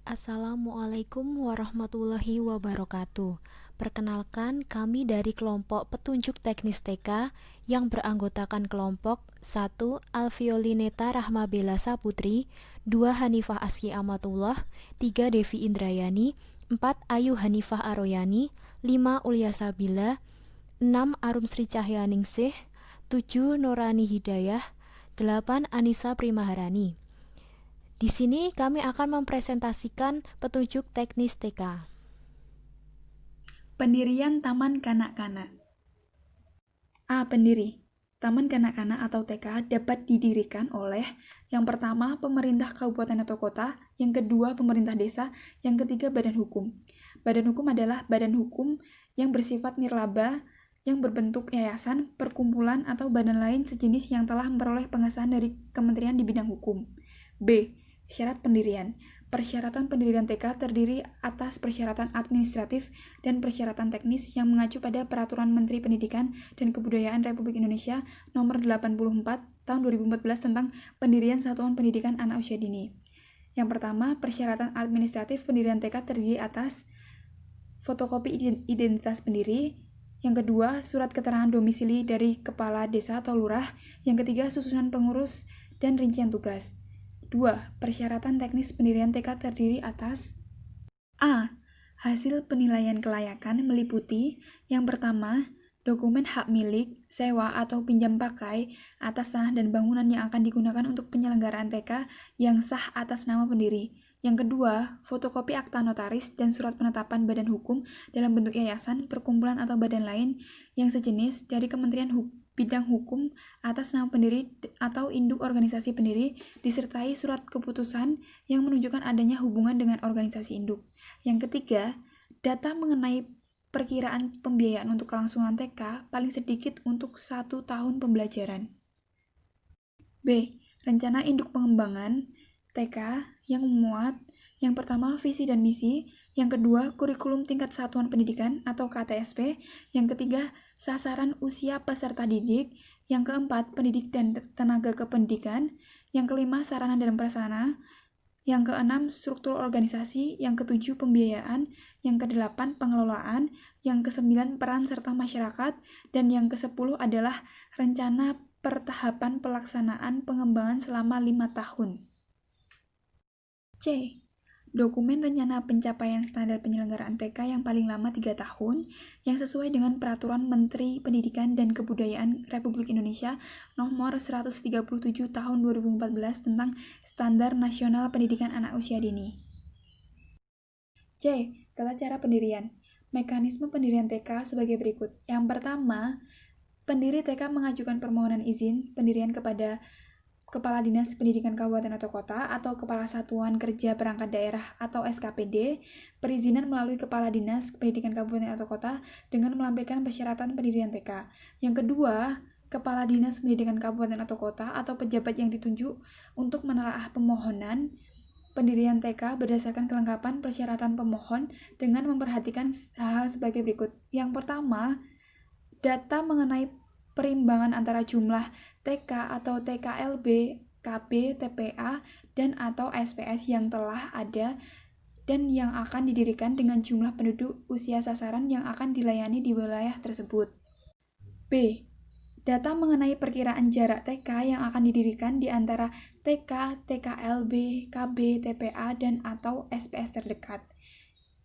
Assalamualaikum warahmatullahi wabarakatuh. Perkenalkan, kami dari kelompok petunjuk teknis TK yang beranggotakan kelompok 1. Alviolineta Rahmabela Saputri, 2. Hanifah Asyi Amatullah, 3. Devi Indrayani, 4. Ayu Hanifah Aroyani, 5. Ulya Sabila, 6. Arum Sri Cahyaningsih, 7. Nurani Hidayah, 8. Anissa Primaharani. Di sini kami akan mempresentasikan petunjuk teknis TK. Pendirian Taman Kanak-Kanak. A. Pendiri. Taman Kanak-Kanak atau TK dapat didirikan oleh yang pertama, pemerintah kabupaten atau kota, yang kedua, pemerintah desa, yang ketiga, badan hukum. Badan hukum adalah badan hukum yang bersifat nirlaba, yang berbentuk yayasan, perkumpulan, atau badan lain sejenis yang telah memperoleh pengesahan dari kementerian di bidang hukum. B. Syarat pendirian. Persyaratan pendirian TK terdiri atas persyaratan administratif dan persyaratan teknis yang mengacu pada Peraturan Menteri Pendidikan dan Kebudayaan Republik Indonesia Nomor 84 Tahun 2014 tentang pendirian satuan pendidikan anak usia dini. Yang pertama, persyaratan administratif pendirian TK terdiri atas fotokopi identitas pendiri. Yang kedua, surat keterangan domisili dari kepala desa atau lurah. Yang ketiga, susunan pengurus dan rincian tugas. 2. Persyaratan teknis pendirian TK terdiri atas A. Hasil penilaian kelayakan meliputi yang pertama, dokumen hak milik, sewa atau pinjam pakai atas tanah dan bangunan yang akan digunakan untuk penyelenggaraan TK yang sah atas nama pendiri. Yang kedua, fotokopi akta notaris dan surat penetapan badan hukum dalam bentuk yayasan, perkumpulan atau badan lain yang sejenis dari Kementerian Bidang Hukum atas nama pendiri atau induk organisasi pendiri, disertai surat keputusan yang menunjukkan adanya hubungan dengan organisasi induk. Yang ketiga, data mengenai perkiraan pembiayaan untuk kelangsungan TK paling sedikit untuk 1 tahun pembelajaran. B. Rencana induk pengembangan TK yang memuat yang pertama, visi dan misi, yang kedua, kurikulum tingkat satuan pendidikan atau KTSP, yang ketiga, sasaran usia peserta didik, yang keempat, pendidik dan tenaga kependidikan, yang kelima, sarana dan prasarana, yang keenam, struktur organisasi, yang ketujuh, pembiayaan, yang kedelapan, pengelolaan, yang kesembilan, peran serta masyarakat, dan yang kesepuluh adalah rencana pertahapan pelaksanaan pengembangan selama 5 tahun. C. Dokumen rencana pencapaian standar penyelenggaraan TK yang paling lama 3 tahun yang sesuai dengan Peraturan Menteri Pendidikan dan Kebudayaan Republik Indonesia Nomor 137 Tahun 2014 tentang Standar Nasional Pendidikan Anak Usia Dini. C. Tata cara pendirian. Mekanisme pendirian TK sebagai berikut. Yang pertama, pendiri TK mengajukan permohonan izin pendirian kepada Kepala Dinas Pendidikan Kabupaten atau Kota atau Kepala Satuan Kerja Perangkat Daerah atau SKPD, perizinan melalui Kepala Dinas Pendidikan Kabupaten atau Kota dengan melampirkan persyaratan pendirian TK. Yang kedua, Kepala Dinas Pendidikan Kabupaten atau Kota atau pejabat yang ditunjuk untuk menelaah permohonan pendirian TK berdasarkan kelengkapan persyaratan pemohon dengan memperhatikan hal sebagai berikut. Yang pertama, data mengenai perimbangan antara jumlah TK atau TKLB, KB, TPA, dan atau SPS yang telah ada dan yang akan didirikan dengan jumlah penduduk usia sasaran yang akan dilayani di wilayah tersebut. B. Data mengenai perkiraan jarak TK yang akan didirikan di antara TK, TKLB, KB, TPA, dan atau SPS terdekat.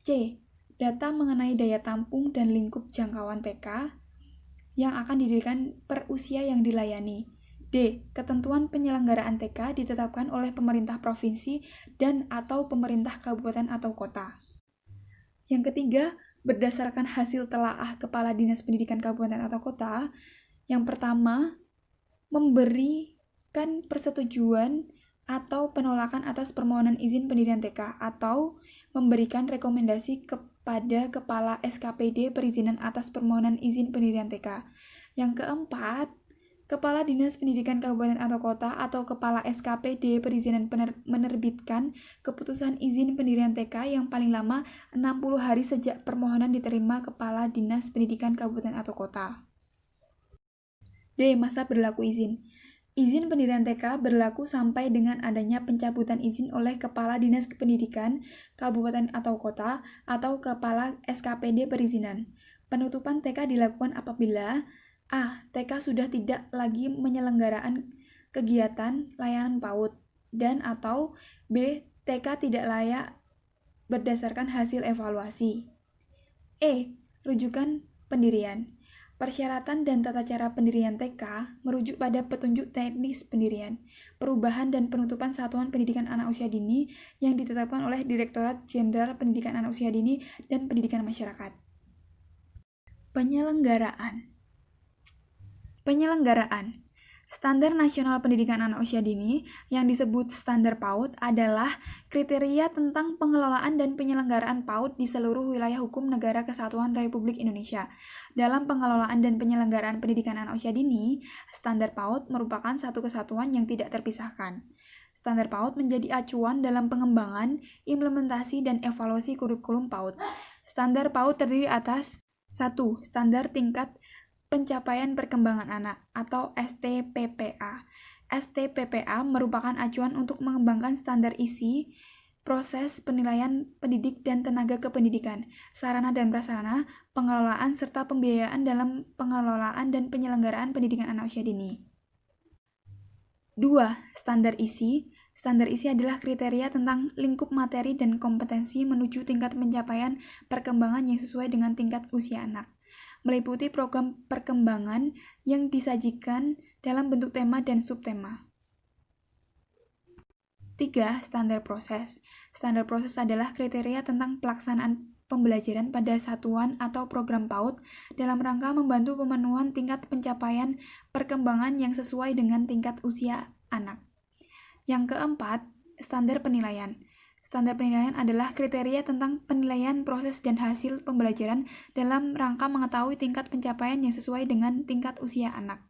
C. Data mengenai daya tampung dan lingkup jangkauan TK yang akan didirikan per usia yang dilayani. D. Ketentuan penyelenggaraan TK ditetapkan oleh pemerintah provinsi dan atau pemerintah kabupaten atau kota. Yang ketiga, berdasarkan hasil telaah Kepala Dinas Pendidikan Kabupaten atau Kota, yang pertama, memberikan persetujuan atau penolakan atas permohonan izin pendirian TK atau memberikan rekomendasi kepada Kepala SKPD perizinan atas permohonan izin pendirian TK. Yang keempat, Kepala Dinas Pendidikan Kabupaten atau Kota atau Kepala SKPD perizinan menerbitkan keputusan izin pendirian TK yang paling lama 60 hari sejak permohonan diterima Kepala Dinas Pendidikan Kabupaten atau Kota. D. Masa berlaku izin. Izin pendirian TK berlaku sampai dengan adanya pencabutan izin oleh Kepala Dinas Pendidikan Kabupaten atau Kota atau Kepala SKPD Perizinan. Penutupan TK dilakukan apabila A. TK sudah tidak lagi menyelenggarakan kegiatan layanan PAUD dan atau B. TK tidak layak berdasarkan hasil evaluasi. E. Rujukan pendirian. Persyaratan dan tata cara pendirian TK merujuk pada petunjuk teknis pendirian, perubahan dan penutupan Satuan Pendidikan Anak Usia Dini yang ditetapkan oleh Direktorat Jenderal Pendidikan Anak Usia Dini dan Pendidikan Masyarakat. Penyelenggaraan Standar Nasional Pendidikan Anak Usia Dini yang disebut Standar PAUD adalah kriteria tentang pengelolaan dan penyelenggaraan PAUD di seluruh wilayah hukum Negara Kesatuan Republik Indonesia. Dalam pengelolaan dan penyelenggaraan pendidikan anak usia dini, Standar PAUD merupakan satu kesatuan yang tidak terpisahkan. Standar PAUD menjadi acuan dalam pengembangan, implementasi, dan evaluasi kurikulum PAUD. Standar PAUD terdiri atas 1. Standar Tingkat Pencapaian Perkembangan Anak atau STPPA. STPPA merupakan acuan untuk mengembangkan standar isi, proses penilaian pendidik dan tenaga kependidikan, sarana dan prasarana, pengelolaan serta pembiayaan dalam pengelolaan dan penyelenggaraan pendidikan anak usia dini. 2. Standar isi. Standar isi adalah kriteria tentang lingkup materi dan kompetensi menuju tingkat pencapaian perkembangan yang sesuai dengan tingkat usia anak, meliputi program perkembangan yang disajikan dalam bentuk tema dan subtema. 3. Standar proses. Standar proses adalah kriteria tentang pelaksanaan pembelajaran pada satuan atau program PAUD dalam rangka membantu pemenuhan tingkat pencapaian perkembangan yang sesuai dengan tingkat usia anak. Yang keempat, standar penilaian. Standar penilaian adalah kriteria tentang penilaian proses dan hasil pembelajaran dalam rangka mengetahui tingkat pencapaian yang sesuai dengan tingkat usia anak.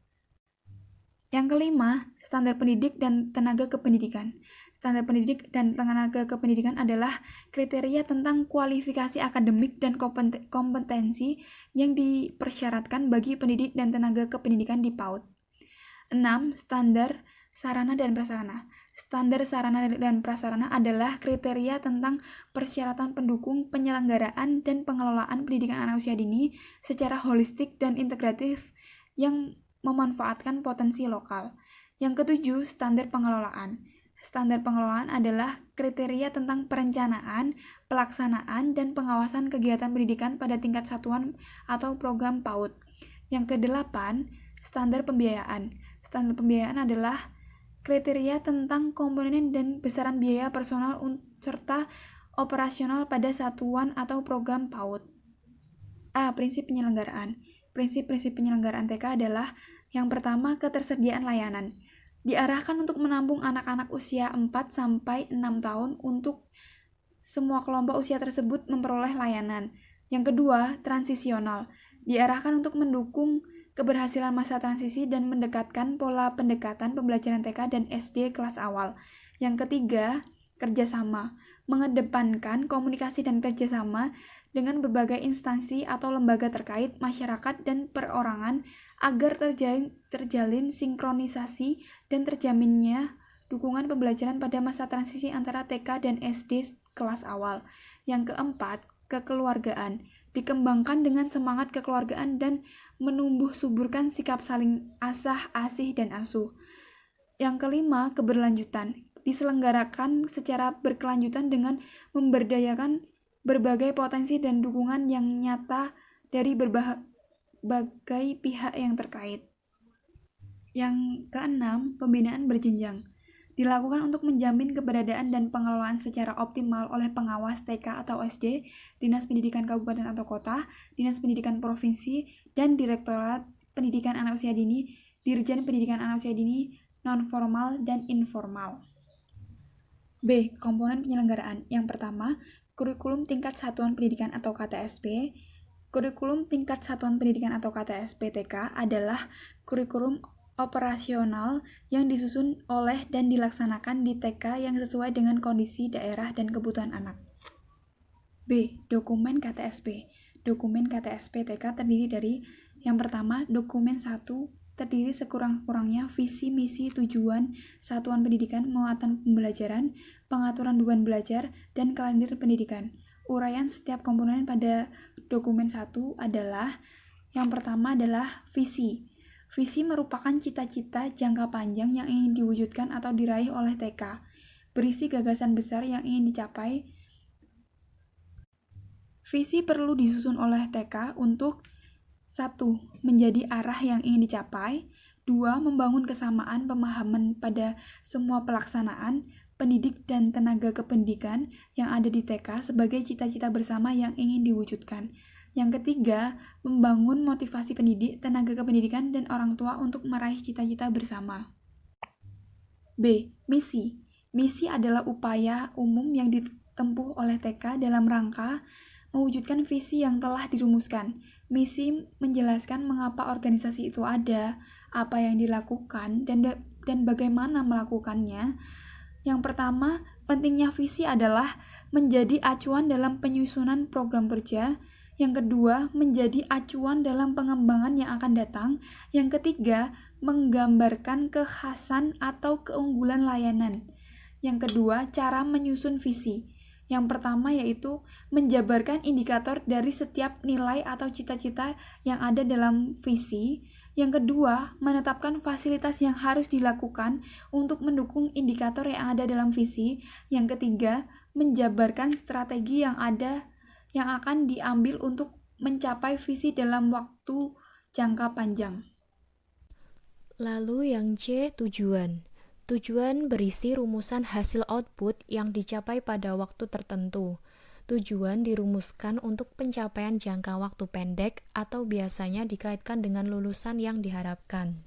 Yang kelima, standar pendidik dan tenaga kependidikan. Standar pendidik dan tenaga kependidikan adalah kriteria tentang kualifikasi akademik dan kompetensi yang dipersyaratkan bagi pendidik dan tenaga kependidikan di PAUD. 6. Standar sarana dan prasarana. Standar sarana dan prasarana adalah kriteria tentang persyaratan pendukung penyelenggaraan dan pengelolaan pendidikan anak usia dini secara holistik dan integratif yang memanfaatkan potensi lokal. Yang ketujuh, standar pengelolaan. Standar pengelolaan adalah kriteria tentang perencanaan, pelaksanaan, dan pengawasan kegiatan pendidikan pada tingkat satuan atau program PAUD. Yang kedelapan, standar pembiayaan. Standar pembiayaan adalah kriteria tentang komponen dan besaran biaya personal serta operasional pada satuan atau program PAUD. A. Prinsip penyelenggaraan. Prinsip-prinsip penyelenggaraan TK adalah yang pertama, ketersediaan layanan. Diarahkan untuk menampung anak-anak usia 4-6 tahun untuk semua kelompok usia tersebut memperoleh layanan. Yang kedua, transisional. Diarahkan untuk mendukung keberhasilan masa transisi dan mendekatkan pola pendekatan pembelajaran TK dan SD kelas awal. Yang ketiga, kerjasama. Mengedepankan komunikasi dan kerjasama dengan berbagai instansi atau lembaga terkait, masyarakat, dan perorangan agar terjalin sinkronisasi dan terjaminnya dukungan pembelajaran pada masa transisi antara TK dan SD kelas awal. Yang keempat, kekeluargaan. Dikembangkan dengan semangat kekeluargaan dan menumbuh suburkan sikap saling asah, asih, dan asuh. Yang kelima, keberlanjutan. Diselenggarakan secara berkelanjutan dengan memberdayakan berbagai potensi dan dukungan yang nyata dari berbagai pihak yang terkait. Yang keenam, pembinaan berjenjang. Dilakukan untuk menjamin keberadaan dan pengelolaan secara optimal oleh pengawas TK atau SD, Dinas Pendidikan Kabupaten atau Kota, Dinas Pendidikan Provinsi, dan Direktorat Pendidikan Anak Usia Dini, Dirjen Pendidikan Anak Usia Dini, non-formal dan informal. B. Komponen penyelenggaraan. Yang pertama, kurikulum tingkat satuan pendidikan atau KTSP. Kurikulum tingkat satuan pendidikan atau KTSP TK adalah kurikulum operasional yang disusun oleh dan dilaksanakan di TK yang sesuai dengan kondisi daerah dan kebutuhan anak. B. Dokumen KTSP. Dokumen KTSP TK terdiri dari yang pertama, dokumen 1 terdiri sekurang-kurangnya visi, misi, tujuan, satuan pendidikan, muatan pembelajaran, pengaturan beban belajar, dan kalender pendidikan. Uraian setiap komponen pada dokumen 1 adalah, yang pertama adalah visi. Visi merupakan cita-cita jangka panjang yang ingin diwujudkan atau diraih oleh TK, berisi gagasan besar yang ingin dicapai. Visi perlu disusun oleh TK untuk 1. Menjadi arah yang ingin dicapai. 2. Membangun kesamaan pemahaman pada semua pelaksanaan, pendidik dan tenaga kependidikan yang ada di TK sebagai cita-cita bersama yang ingin diwujudkan. Yang ketiga, membangun motivasi pendidik, tenaga kependidikan, dan orang tua untuk meraih cita-cita bersama. B. Misi. Misi adalah upaya umum yang ditempuh oleh TK dalam rangka mewujudkan visi yang telah dirumuskan. Misi menjelaskan mengapa organisasi itu ada, apa yang dilakukan, dan bagaimana melakukannya. Yang pertama, pentingnya visi adalah menjadi acuan dalam penyusunan program kerja. Yang kedua, menjadi acuan dalam pengembangan yang akan datang. Yang ketiga, menggambarkan kekhasan atau keunggulan layanan. Yang kedua, cara menyusun visi. Yang pertama yaitu menjabarkan indikator dari setiap nilai atau cita-cita yang ada dalam visi. Yang kedua, menetapkan fasilitas yang harus dilakukan untuk mendukung indikator yang ada dalam visi. Yang ketiga, menjabarkan strategi yang akan diambil untuk mencapai visi dalam waktu jangka panjang. Lalu yang C, tujuan. Tujuan berisi rumusan hasil output yang dicapai pada waktu tertentu. Tujuan dirumuskan untuk pencapaian jangka waktu pendek atau biasanya dikaitkan dengan lulusan yang diharapkan.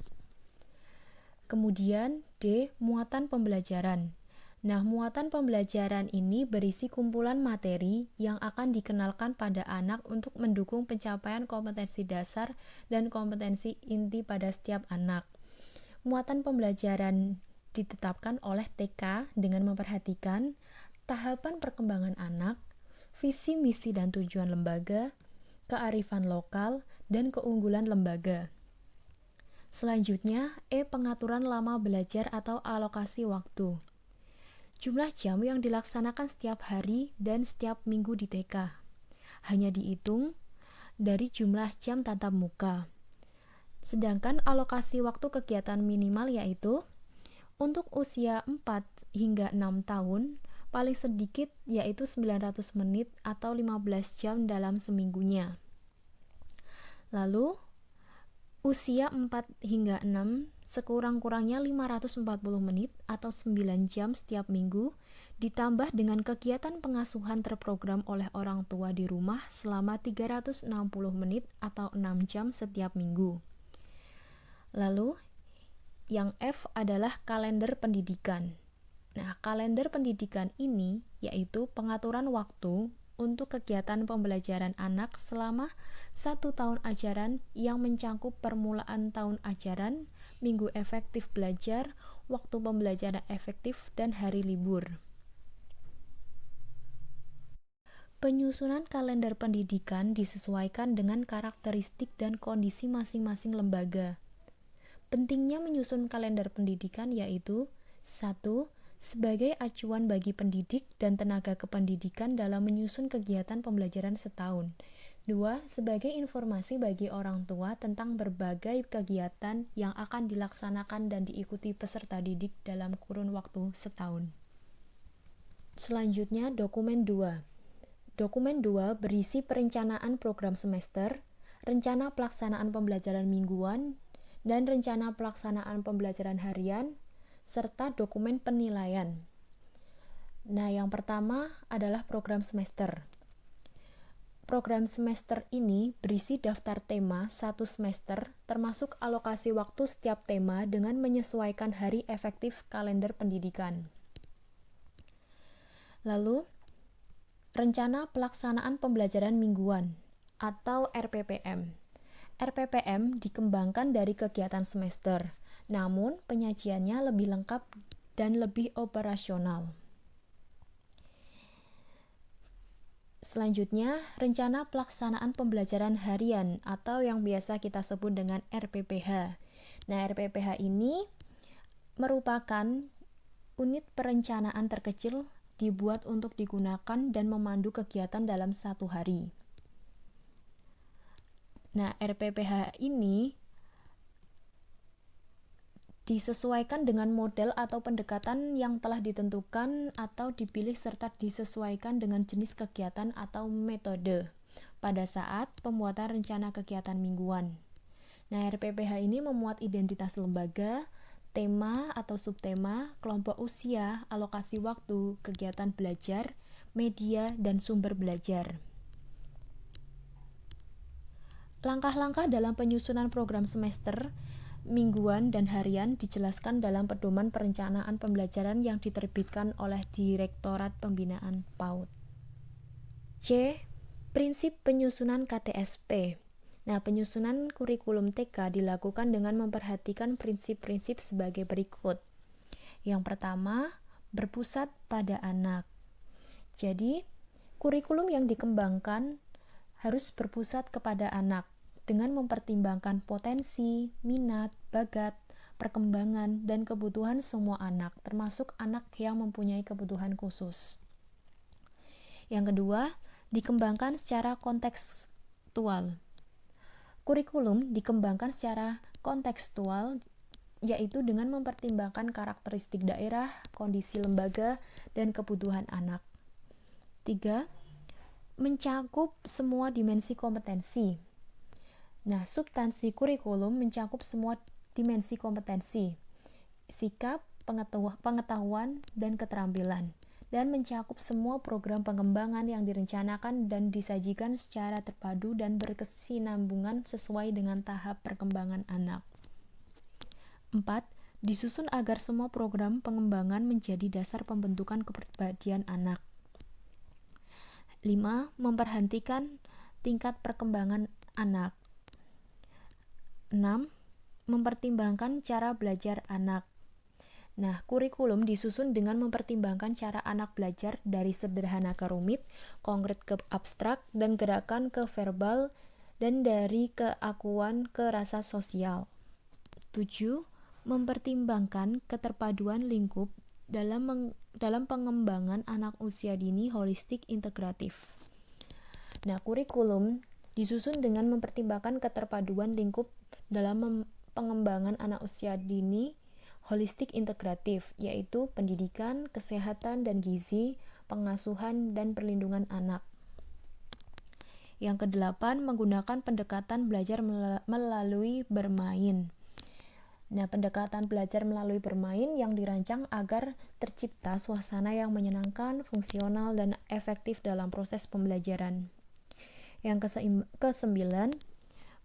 Kemudian D, muatan pembelajaran. Nah, muatan pembelajaran ini berisi kumpulan materi yang akan dikenalkan pada anak untuk mendukung pencapaian kompetensi dasar dan kompetensi inti pada setiap anak. Muatan pembelajaran ditetapkan oleh TK dengan memperhatikan tahapan perkembangan anak, visi, misi, dan tujuan lembaga, kearifan lokal, dan keunggulan lembaga. Selanjutnya, E. Pengaturan lama belajar atau alokasi waktu. Jumlah jam yang dilaksanakan setiap hari dan setiap minggu di TK hanya dihitung dari jumlah jam tatap muka. Sedangkan alokasi waktu kegiatan minimal yaitu untuk usia 4 hingga 6 tahun, paling sedikit yaitu 900 menit atau 15 jam dalam seminggunya. Lalu, usia 4 hingga 6, sekurang-kurangnya 540 menit atau 9 jam setiap minggu, ditambah dengan kegiatan pengasuhan terprogram oleh orang tua di rumah selama 360 menit atau 6 jam setiap minggu. Lalu, yang F adalah kalender pendidikan. Nah, kalender pendidikan ini yaitu pengaturan waktu untuk kegiatan pembelajaran anak selama 1 tahun ajaran yang mencakup permulaan tahun ajaran, minggu efektif belajar, waktu pembelajaran efektif, dan hari libur. Penyusunan kalender pendidikan disesuaikan dengan karakteristik dan kondisi masing-masing lembaga. Pentingnya menyusun kalender pendidikan yaitu 1. Sebagai acuan bagi pendidik dan tenaga kependidikan dalam menyusun kegiatan pembelajaran setahun. 2. Sebagai informasi bagi orang tua tentang berbagai kegiatan yang akan dilaksanakan dan diikuti peserta didik dalam kurun waktu setahun. Selanjutnya, dokumen 2. Dokumen 2 berisi perencanaan program semester, rencana pelaksanaan pembelajaran mingguan, dan rencana pelaksanaan pembelajaran harian, serta dokumen penilaian. Nah, yang pertama adalah program semester. Program semester ini berisi daftar tema 1 semester, termasuk alokasi waktu setiap tema dengan menyesuaikan hari efektif kalender pendidikan. Lalu, rencana pelaksanaan pembelajaran mingguan atau RPPM. RPPM dikembangkan dari kegiatan semester, namun penyajiannya lebih lengkap dan lebih operasional. Selanjutnya, rencana pelaksanaan pembelajaran harian atau yang biasa kita sebut dengan RPPH. Nah, RPPH ini merupakan unit perencanaan terkecil dibuat untuk digunakan dan memandu kegiatan dalam satu hari. Nah, RPPH ini disesuaikan dengan model atau pendekatan yang telah ditentukan atau dipilih serta disesuaikan dengan jenis kegiatan atau metode pada saat pembuatan rencana kegiatan mingguan. Nah, RPPH ini memuat identitas lembaga, tema atau subtema, kelompok usia, alokasi waktu, kegiatan belajar, media, dan sumber belajar. Langkah-langkah dalam penyusunan program semester mingguan dan harian dijelaskan dalam Pedoman Perencanaan Pembelajaran yang diterbitkan oleh Direktorat Pembinaan PAUD. C. Prinsip penyusunan KTSP. Nah, penyusunan kurikulum TK dilakukan dengan memperhatikan prinsip-prinsip sebagai berikut. Yang pertama, berpusat pada anak. Jadi, kurikulum yang dikembangkan harus berpusat kepada anak, dengan mempertimbangkan potensi, minat, bakat, perkembangan, dan kebutuhan semua anak, termasuk anak yang mempunyai kebutuhan khusus. Yang kedua, dikembangkan secara kontekstual. Kurikulum dikembangkan secara kontekstual, yaitu dengan mempertimbangkan karakteristik daerah, kondisi lembaga, dan kebutuhan anak. 3. Mencakup semua dimensi kompetensi. Nah, substansi kurikulum mencakup semua dimensi kompetensi, sikap, pengetahuan, dan keterampilan, dan mencakup semua program pengembangan yang direncanakan dan disajikan secara terpadu dan berkesinambungan sesuai dengan tahap perkembangan anak. 4. Disusun agar semua program pengembangan menjadi dasar pembentukan kepribadian anak. 5. Memperhatikan tingkat perkembangan anak. 6. Mempertimbangkan cara belajar anak. Nah, kurikulum disusun dengan mempertimbangkan cara anak belajar dari sederhana ke rumit, konkret ke abstrak, dan gerakan ke verbal, dan dari keakuan ke rasa sosial. 7. Mempertimbangkan keterpaduan lingkup dalam pengembangan anak usia dini holistik integratif. Nah, kurikulum disusun dengan mempertimbangkan keterpaduan lingkup dalam pengembangan anak usia dini holistik integratif, yaitu pendidikan, kesehatan dan gizi, pengasuhan, dan perlindungan anak. Yang kedelapan, menggunakan pendekatan belajar melalui bermain. Nah, pendekatan belajar melalui bermain yang dirancang agar tercipta suasana yang menyenangkan, fungsional, dan efektif dalam proses pembelajaran. Yang kesembilan,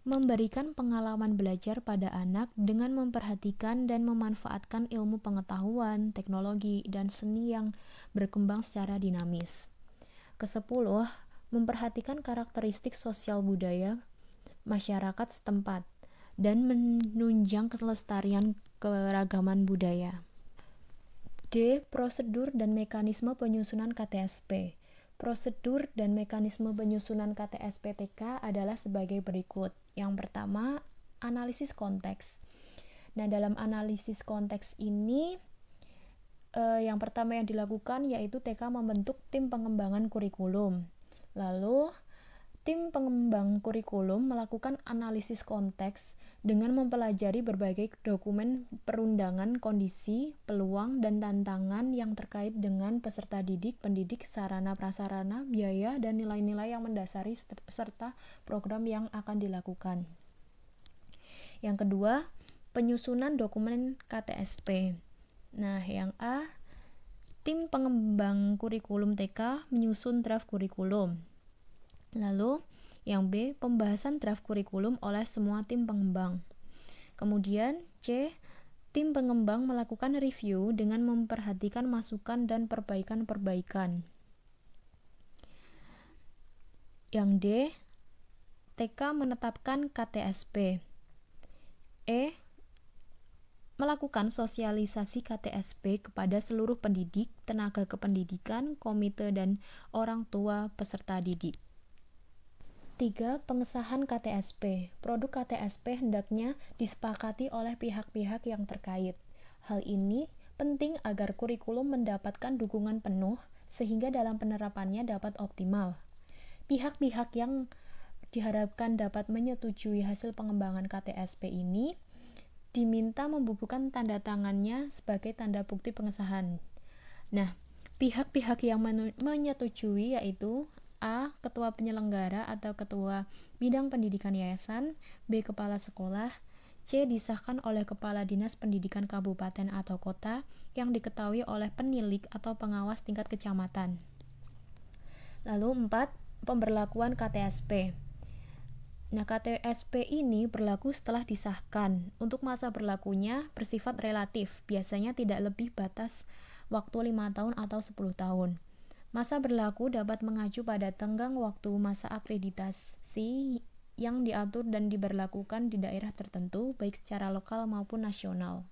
memberikan pengalaman belajar pada anak dengan memperhatikan dan memanfaatkan ilmu pengetahuan, teknologi, dan seni yang berkembang secara dinamis. Kesepuluh, memperhatikan karakteristik sosial budaya masyarakat setempat dan menunjang kelestarian keragaman budaya. D. Prosedur dan mekanisme penyusunan KTSP. Prosedur dan mekanisme penyusunan KTSP TK adalah sebagai berikut. Yang pertama, analisis konteks. Nah, dalam analisis konteks ini, yang pertama yang dilakukan yaitu TK membentuk tim pengembangan kurikulum. Lalu, tim pengembang kurikulum melakukan analisis konteks dengan mempelajari berbagai dokumen perundangan kondisi, peluang, dan tantangan yang terkait dengan peserta didik, pendidik, sarana-prasarana, biaya, dan nilai-nilai yang mendasari serta program yang akan dilakukan. Yang kedua, penyusunan dokumen KTSP. Nah, yang A, tim pengembang kurikulum TK menyusun draft kurikulum. Lalu, yang B, pembahasan draft kurikulum oleh semua tim pengembang. Kemudian, C, tim pengembang melakukan review dengan memperhatikan masukan dan perbaikan-perbaikan. Yang D, TK menetapkan KTSP. E, melakukan sosialisasi KTSP kepada seluruh pendidik, tenaga kependidikan, komite, dan orang tua peserta didik. 3. Pengesahan KTSP. Produk KTSP hendaknya disepakati oleh pihak-pihak yang terkait. Hal ini penting agar kurikulum mendapatkan dukungan penuh sehingga dalam penerapannya dapat optimal. Pihak-pihak yang diharapkan dapat menyetujui hasil pengembangan KTSP ini diminta membubuhkan tanda tangannya sebagai tanda bukti pengesahan. Nah, pihak-pihak yang menyetujui yaitu A. Ketua penyelenggara atau Ketua Bidang Pendidikan Yayasan, B. Kepala Sekolah, C. Disahkan oleh Kepala Dinas Pendidikan Kabupaten atau Kota yang diketahui oleh penilik atau pengawas tingkat kecamatan. Lalu 4. Pemberlakuan KTSP. Nah, KTSP ini berlaku setelah disahkan. Untuk masa berlakunya bersifat relatif, biasanya tidak lebih batas waktu 5 tahun atau 10 tahun. Masa berlaku dapat mengacu pada tenggang waktu masa akreditasi yang diatur dan diberlakukan di daerah tertentu, baik secara lokal maupun nasional.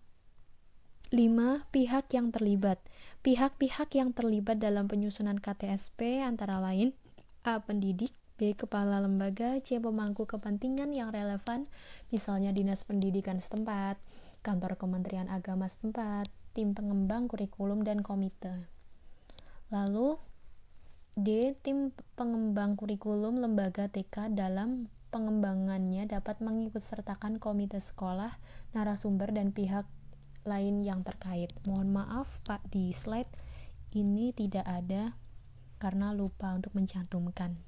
5. Pihak yang terlibat. Pihak-pihak yang terlibat dalam penyusunan KTSP antara lain A. Pendidik, B. Kepala lembaga, C. Pemangku kepentingan yang relevan, misalnya Dinas Pendidikan setempat, Kantor Kementerian Agama setempat, tim pengembang kurikulum dan komite. Lalu D. Tim pengembang kurikulum lembaga TK dalam pengembangannya dapat mengikutsertakan komite sekolah, narasumber, dan pihak lain yang terkait. Mohon maaf Pak, di slide ini tidak ada karena lupa untuk mencantumkan.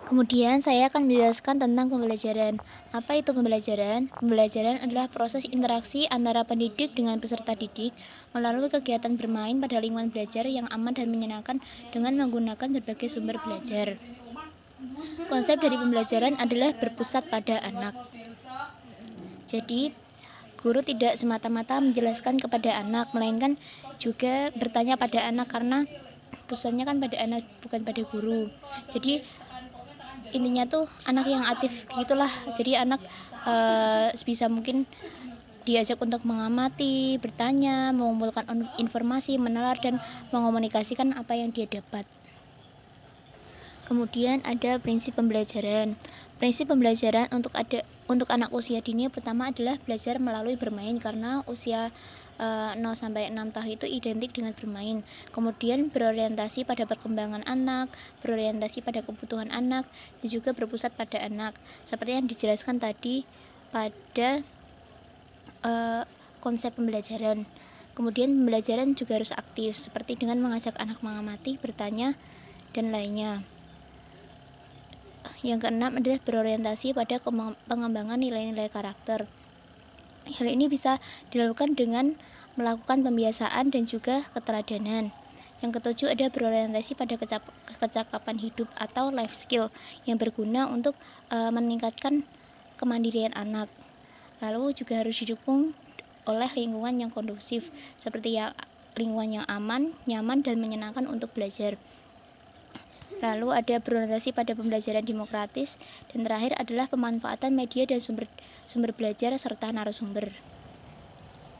Kemudian saya akan menjelaskan tentang pembelajaran. Apa itu pembelajaran? Pembelajaran adalah proses interaksi antara pendidik dengan peserta didik melalui kegiatan bermain pada lingkungan belajar yang aman dan menyenangkan dengan menggunakan berbagai sumber belajar. Konsep dari pembelajaran adalah berpusat pada anak. Jadi, guru tidak semata-mata menjelaskan kepada anak, melainkan juga bertanya pada anak karena pusatnya kan pada anak, bukan pada guru. Jadi intinya tuh anak yang aktif gitulah. Jadi anak sebisa mungkin diajak untuk mengamati, bertanya, mengumpulkan informasi, menalar, dan mengomunikasikan apa yang dia dapat. Kemudian ada prinsip pembelajaran. Prinsip pembelajaran untuk anak usia dini pertama adalah belajar melalui bermain, karena usia 0-6 tahun itu identik dengan bermain. Kemudian berorientasi pada perkembangan anak, berorientasi pada kebutuhan anak, dan juga berpusat pada anak. Seperti yang dijelaskan tadi pada konsep pembelajaran. Kemudian pembelajaran juga harus aktif, seperti dengan mengajak anak mengamati, bertanya, dan lainnya. Yang keenam adalah berorientasi pada pengembangan nilai-nilai karakter. Hal ini bisa dilakukan dengan melakukan pembiasaan dan juga keteladanan. Yang ketujuh ada berorientasi pada kecakapan hidup atau life skill yang berguna untuk meningkatkan kemandirian anak. Lalu juga harus didukung oleh lingkungan yang kondusif, seperti lingkungan yang aman, nyaman, dan menyenangkan untuk belajar. Lalu ada berorientasi pada pembelajaran demokratis, dan terakhir adalah pemanfaatan media dan sumber belajar serta narasumber.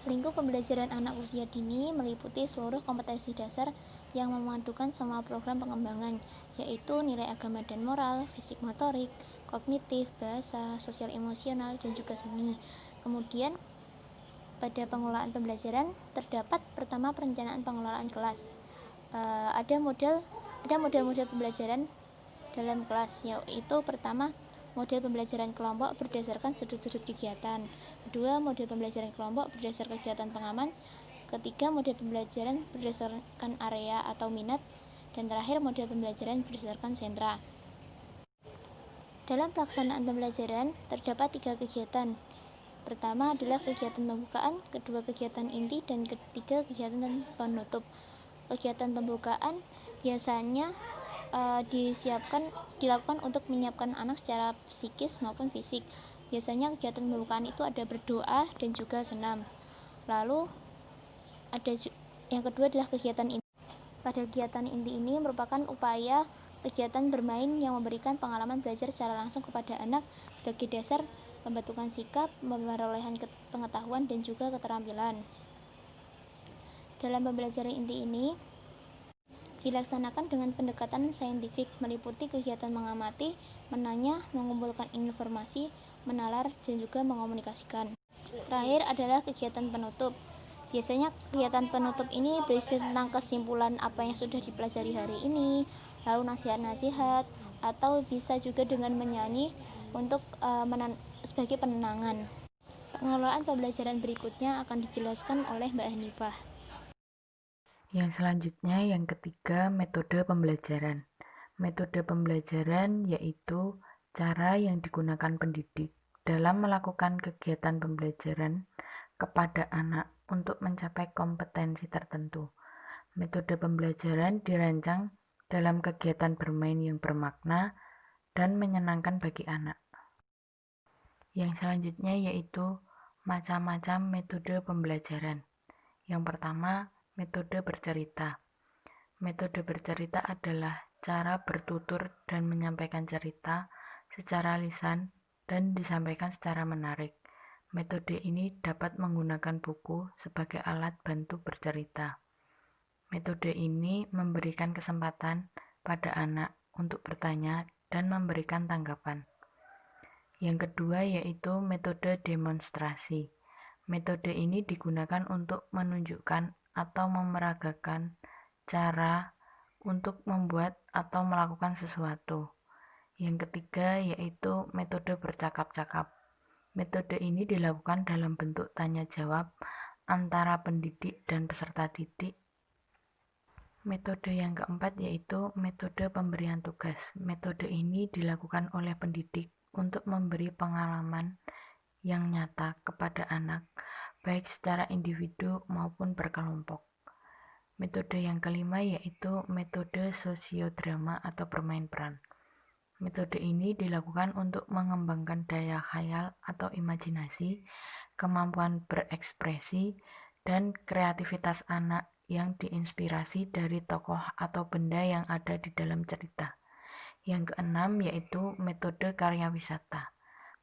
Lingkup pembelajaran anak usia dini meliputi seluruh kompetensi dasar yang memadukan semua program pengembangan, yaitu nilai agama dan moral, fisik motorik, kognitif, bahasa, sosial emosional, dan juga seni. Kemudian pada pengelolaan pembelajaran terdapat pertama perencanaan pengelolaan kelas. Ada model-model pembelajaran dalam kelas, yaitu pertama model pembelajaran kelompok berdasarkan sudut-sudut kegiatan, kedua model pembelajaran kelompok berdasarkan kegiatan pengaman, ketiga model pembelajaran berdasarkan area atau minat, dan terakhir model pembelajaran berdasarkan sentra. Dalam pelaksanaan pembelajaran terdapat 3 kegiatan. Pertama adalah kegiatan pembukaan, kedua kegiatan inti, dan ketiga kegiatan penutup. Kegiatan pembukaan biasanya dilakukan untuk menyiapkan anak secara psikis maupun fisik. Biasanya kegiatan pembukaan itu ada berdoa dan juga senam. Lalu ada yang kedua adalah kegiatan inti. Pada kegiatan inti ini merupakan upaya kegiatan bermain yang memberikan pengalaman belajar secara langsung kepada anak sebagai dasar pembentukan sikap, perolehan pengetahuan, dan juga keterampilan. Dalam pembelajaran inti ini dilaksanakan dengan pendekatan saintifik, meliputi kegiatan mengamati, menanya, mengumpulkan informasi, menalar, dan juga mengomunikasikan. Terakhir adalah kegiatan penutup. Biasanya kegiatan penutup ini berisi tentang kesimpulan apa yang sudah dipelajari hari ini, lalu nasihat-nasihat, atau bisa juga dengan menyanyi untuk sebagai penenangan. Pengelolaan pembelajaran berikutnya akan dijelaskan oleh Mbak Hanifah. Yang selanjutnya yang ketiga, metode pembelajaran. Metode pembelajaran yaitu cara yang digunakan pendidik dalam melakukan kegiatan pembelajaran kepada anak untuk mencapai kompetensi tertentu. Metode pembelajaran dirancang dalam kegiatan bermain yang bermakna dan menyenangkan bagi anak. Yang selanjutnya yaitu macam-macam metode pembelajaran. Yang pertama, metode bercerita. Metode bercerita adalah cara bertutur dan menyampaikan cerita secara lisan dan disampaikan secara menarik. Metode ini dapat menggunakan buku sebagai alat bantu bercerita. Metode ini memberikan kesempatan pada anak untuk bertanya dan memberikan tanggapan. Yang kedua yaitu metode demonstrasi. Metode ini digunakan untuk menunjukkan atau memeragakan cara untuk membuat atau melakukan sesuatu. Yang ketiga yaitu metode bercakap-cakap. Metode ini dilakukan dalam bentuk tanya jawab antara pendidik dan peserta didik. Metode yang keempat yaitu metode pemberian tugas. Metode ini dilakukan oleh pendidik untuk memberi pengalaman yang nyata kepada anak, baik secara individu maupun berkelompok. Metode yang kelima yaitu metode sosiodrama atau bermain peran. Metode ini dilakukan untuk mengembangkan daya khayal atau imajinasi, kemampuan berekspresi, dan kreativitas anak yang diinspirasi dari tokoh atau benda yang ada di dalam cerita. Yang keenam yaitu metode karya wisata.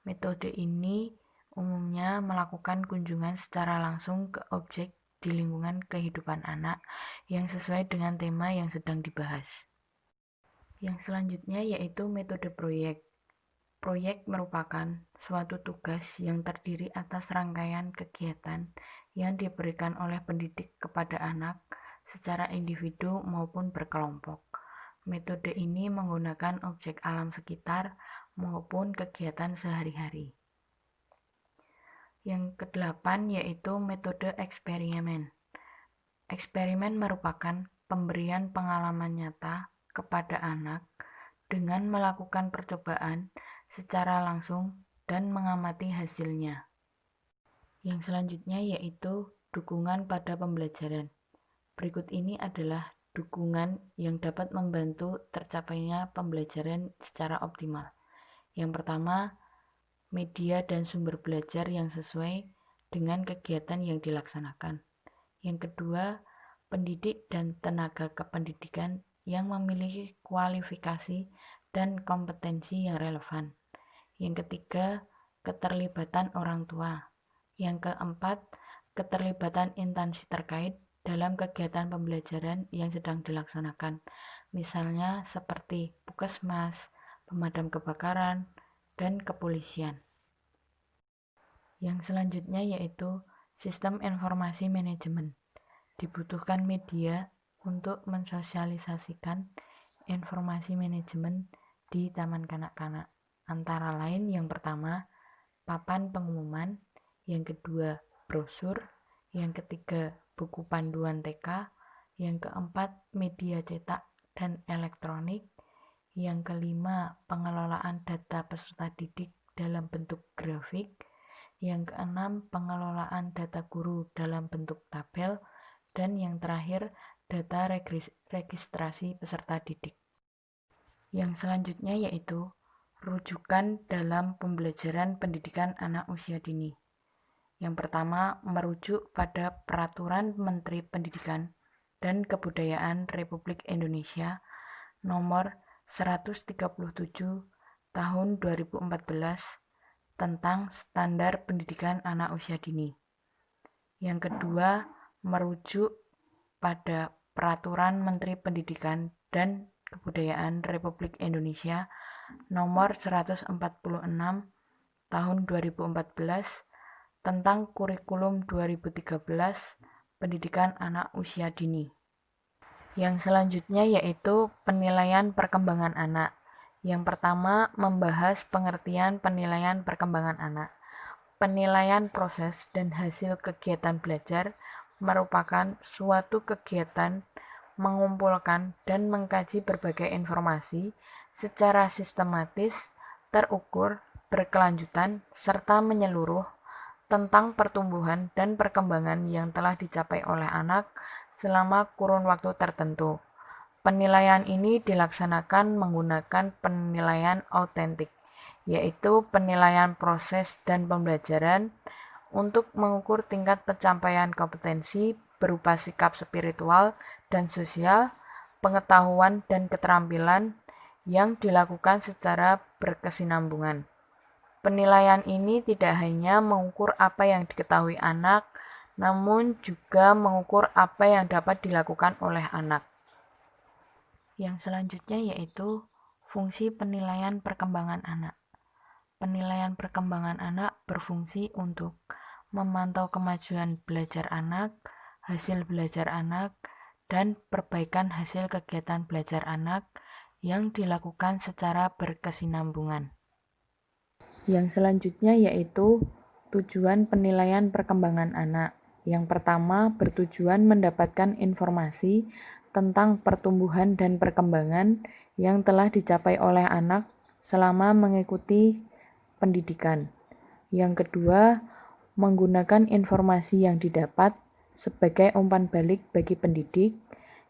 Metode ini umumnya melakukan kunjungan secara langsung ke objek di lingkungan kehidupan anak yang sesuai dengan tema yang sedang dibahas. Yang selanjutnya yaitu metode proyek. Proyek merupakan suatu tugas yang terdiri atas rangkaian kegiatan yang diberikan oleh pendidik kepada anak secara individu maupun berkelompok. Metode ini menggunakan objek alam sekitar maupun kegiatan sehari-hari. Yang kedelapan yaitu metode eksperimen. Eksperimen merupakan pemberian pengalaman nyata kepada anak dengan melakukan percobaan secara langsung dan mengamati hasilnya. Yang selanjutnya yaitu dukungan pada pembelajaran. Berikut ini adalah dukungan yang dapat membantu tercapainya pembelajaran secara optimal. Yang pertama, media dan sumber belajar yang sesuai dengan kegiatan yang dilaksanakan. Yang kedua, pendidik dan tenaga kependidikan yang memiliki kualifikasi dan kompetensi yang relevan. Yang ketiga, keterlibatan orang tua. Yang keempat, keterlibatan instansi terkait dalam kegiatan pembelajaran yang sedang dilaksanakan, misalnya seperti puskesmas, pemadam kebakaran, dan kepolisian. Yang selanjutnya yaitu sistem informasi manajemen. Dibutuhkan media untuk mensosialisasikan informasi manajemen di taman kanak-kanak. Antara lain yang pertama, papan pengumuman, yang kedua, brosur, yang ketiga, buku panduan TK, yang keempat, media cetak dan elektronik, yang kelima, pengelolaan data peserta didik dalam bentuk grafik, yang keenam, pengelolaan data guru dalam bentuk tabel, dan yang terakhir, data registrasi peserta didik. Yang selanjutnya yaitu rujukan dalam pembelajaran pendidikan anak usia dini. Yang pertama, merujuk pada Peraturan Menteri Pendidikan dan Kebudayaan Republik Indonesia nomor 137 tahun 2014 tentang standar pendidikan anak usia dini. Yang kedua, merujuk pada Peraturan Menteri Pendidikan dan Kebudayaan Republik Indonesia Nomor 146 Tahun 2014 tentang Kurikulum 2013 Pendidikan Anak Usia Dini. Yang selanjutnya yaitu penilaian perkembangan anak. Yang pertama membahas pengertian penilaian perkembangan anak. Penilaian proses dan hasil kegiatan belajar merupakan suatu kegiatan mengumpulkan dan mengkaji berbagai informasi secara sistematis, terukur, berkelanjutan, serta menyeluruh tentang pertumbuhan dan perkembangan yang telah dicapai oleh anak selama kurun waktu tertentu. Penilaian ini dilaksanakan menggunakan penilaian autentik, yaitu penilaian proses dan pembelajaran untuk mengukur tingkat pencapaian kompetensi berupa sikap spiritual dan sosial, pengetahuan dan keterampilan yang dilakukan secara berkesinambungan. Penilaian ini tidak hanya mengukur apa yang diketahui anak, namun juga mengukur apa yang dapat dilakukan oleh anak. Yang selanjutnya yaitu fungsi penilaian perkembangan anak. Penilaian perkembangan anak berfungsi untuk memantau kemajuan belajar anak, hasil belajar anak, dan perbaikan hasil kegiatan belajar anak yang dilakukan secara berkesinambungan. Yang selanjutnya yaitu tujuan penilaian perkembangan anak. Yang pertama, bertujuan mendapatkan informasi tentang pertumbuhan dan perkembangan yang telah dicapai oleh anak selama mengikuti pendidikan. Yang kedua, menggunakan informasi yang didapat sebagai umpan balik bagi pendidik.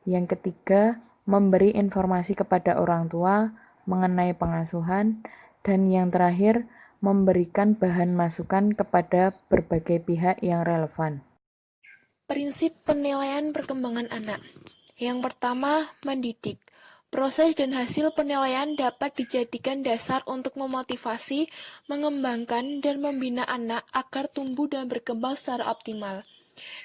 Yang ketiga, memberi informasi kepada orang tua mengenai pengasuhan. Dan yang terakhir, memberikan bahan masukan kepada berbagai pihak yang relevan. Prinsip penilaian perkembangan anak. Yang pertama, mendidik. Proses dan hasil penilaian dapat dijadikan dasar untuk memotivasi, mengembangkan, dan membina anak agar tumbuh dan berkembang secara optimal.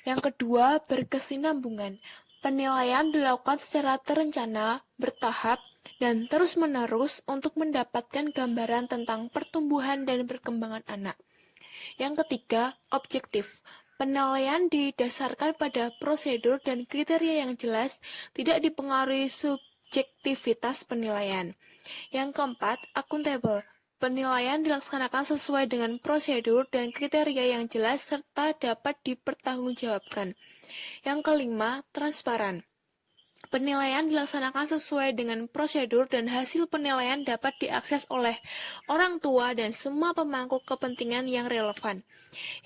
Yang kedua, berkesinambungan. Penilaian dilakukan secara terencana, bertahap, dan terus-menerus untuk mendapatkan gambaran tentang pertumbuhan dan perkembangan anak. Yang ketiga, objektif. Penilaian didasarkan pada prosedur dan kriteria yang jelas, tidak dipengaruhi subjektivitas penilaian. Yang keempat, akuntabel. Penilaian dilaksanakan sesuai dengan prosedur dan kriteria yang jelas serta dapat dipertanggungjawabkan. Yang kelima, transparan. Penilaian dilaksanakan sesuai dengan prosedur dan hasil penilaian dapat diakses oleh orang tua dan semua pemangku kepentingan yang relevan.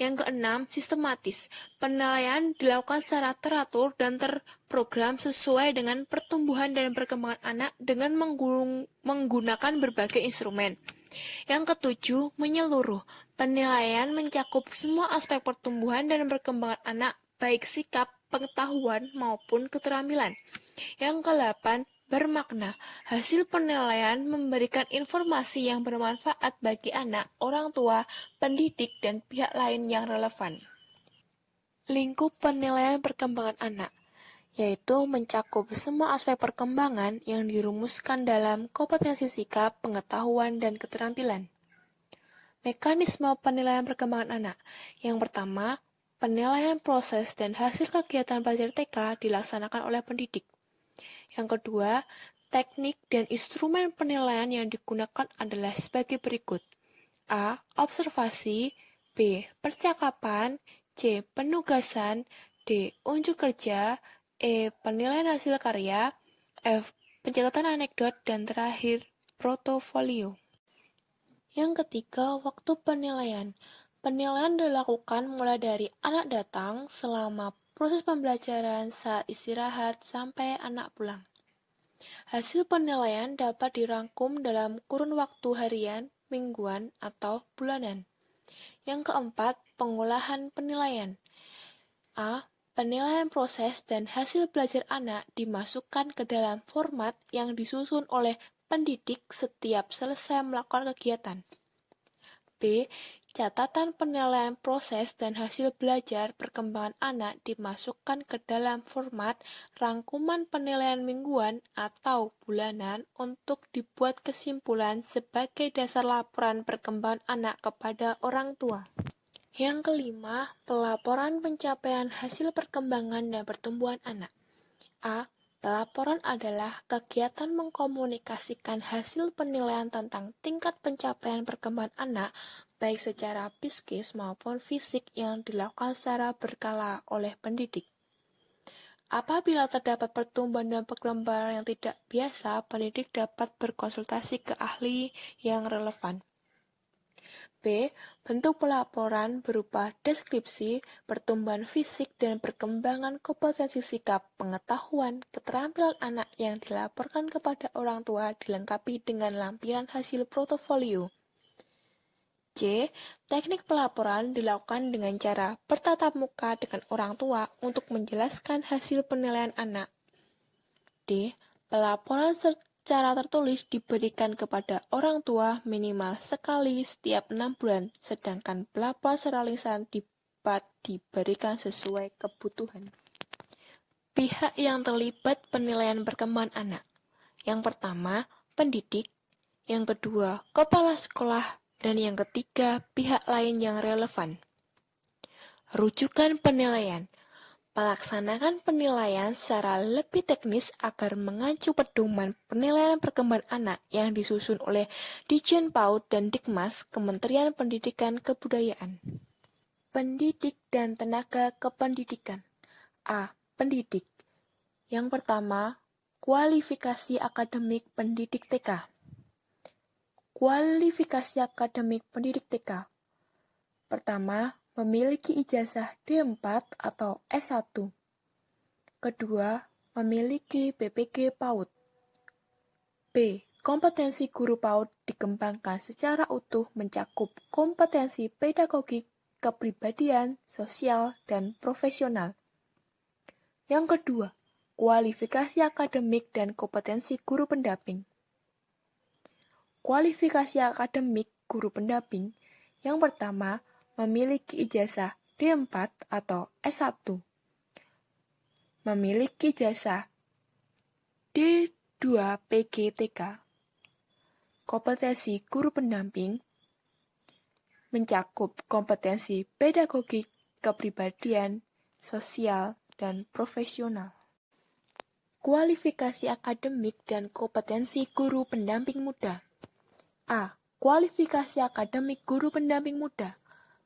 Yang keenam, sistematis. Penilaian dilakukan secara teratur dan terprogram sesuai dengan pertumbuhan dan perkembangan anak dengan menggunakan berbagai instrumen. Yang ketujuh, menyeluruh. Penilaian mencakup semua aspek pertumbuhan dan perkembangan anak, baik sikap, pengetahuan, maupun keterampilan. Yang ke-8, bermakna. Hasil penilaian memberikan informasi yang bermanfaat bagi anak, orang tua, pendidik, dan pihak lain yang relevan. Lingkup penilaian perkembangan anak, yaitu mencakup semua aspek perkembangan yang dirumuskan dalam kompetensi sikap, pengetahuan, dan keterampilan. Mekanisme penilaian perkembangan anak. Yang pertama, penilaian proses dan hasil kegiatan belajar TK dilaksanakan oleh pendidik. Yang kedua, teknik dan instrumen penilaian yang digunakan adalah sebagai berikut. A. Observasi. B. Percakapan. C. Penugasan. D. Unjuk kerja. E. Penilaian hasil karya. F. Pencatatan anekdot. Dan terakhir, portofolio. Yang ketiga, waktu penilaian. Penilaian dilakukan mulai dari anak datang selama proses pembelajaran, saat istirahat, sampai anak pulang. Hasil penilaian dapat dirangkum dalam kurun waktu harian, mingguan, atau bulanan. Yang keempat, pengolahan penilaian. A. Penilaian proses dan hasil belajar anak dimasukkan ke dalam format yang disusun oleh pendidik setiap selesai melakukan kegiatan. B. Catatan penilaian proses dan hasil belajar perkembangan anak dimasukkan ke dalam format rangkuman penilaian mingguan atau bulanan untuk dibuat kesimpulan sebagai dasar laporan perkembangan anak kepada orang tua. Yang kelima, pelaporan pencapaian hasil perkembangan dan pertumbuhan anak. A. Pelaporan adalah kegiatan mengkomunikasikan hasil penilaian tentang tingkat pencapaian perkembangan anak, baik secara psikis maupun fisik yang dilakukan secara berkala oleh pendidik. Apabila terdapat pertumbuhan dan perkembangan yang tidak biasa, pendidik dapat berkonsultasi ke ahli yang relevan. B. Bentuk pelaporan berupa deskripsi, pertumbuhan fisik, dan perkembangan kompetensi sikap, pengetahuan, keterampilan anak yang dilaporkan kepada orang tua dilengkapi dengan lampiran hasil portofolio. C. Teknik pelaporan dilakukan dengan cara bertatap muka dengan orang tua untuk menjelaskan hasil penilaian anak. D. Pelaporan secara tertulis diberikan kepada orang tua minimal sekali setiap 6 bulan, sedangkan pelaporan secara lisan dapat diberikan sesuai kebutuhan. Pihak yang terlibat penilaian perkembangan anak. Yang pertama, pendidik. Yang kedua, kepala sekolah. Dan yang ketiga, pihak lain yang relevan. Rujukan penilaian. Melaksanakan penilaian secara lebih teknis agar mengacu pedoman penilaian perkembangan anak yang disusun oleh Ditjen PAUD dan Dikmas, Kementerian Pendidikan Kebudayaan. Pendidik dan tenaga kependidikan. A. Pendidik. Yang pertama, kualifikasi akademik pendidik TK. Kualifikasi akademik pendidik TK. Pertama, memiliki ijazah D4 atau S1. Kedua, memiliki BPG PAUD. B. Kompetensi guru PAUD dikembangkan secara utuh mencakup kompetensi pedagogik, kepribadian, sosial, dan profesional. Yang kedua, kualifikasi akademik dan kompetensi guru pendamping. Kualifikasi akademik guru pendamping. Yang pertama, memiliki ijazah D4 atau S1. Memiliki ijazah D2 PGTK. Kompetensi guru pendamping mencakup kompetensi pedagogik, kepribadian, sosial, dan profesional. Kualifikasi akademik dan kompetensi guru pendamping muda. A. Kualifikasi akademik guru pendamping muda.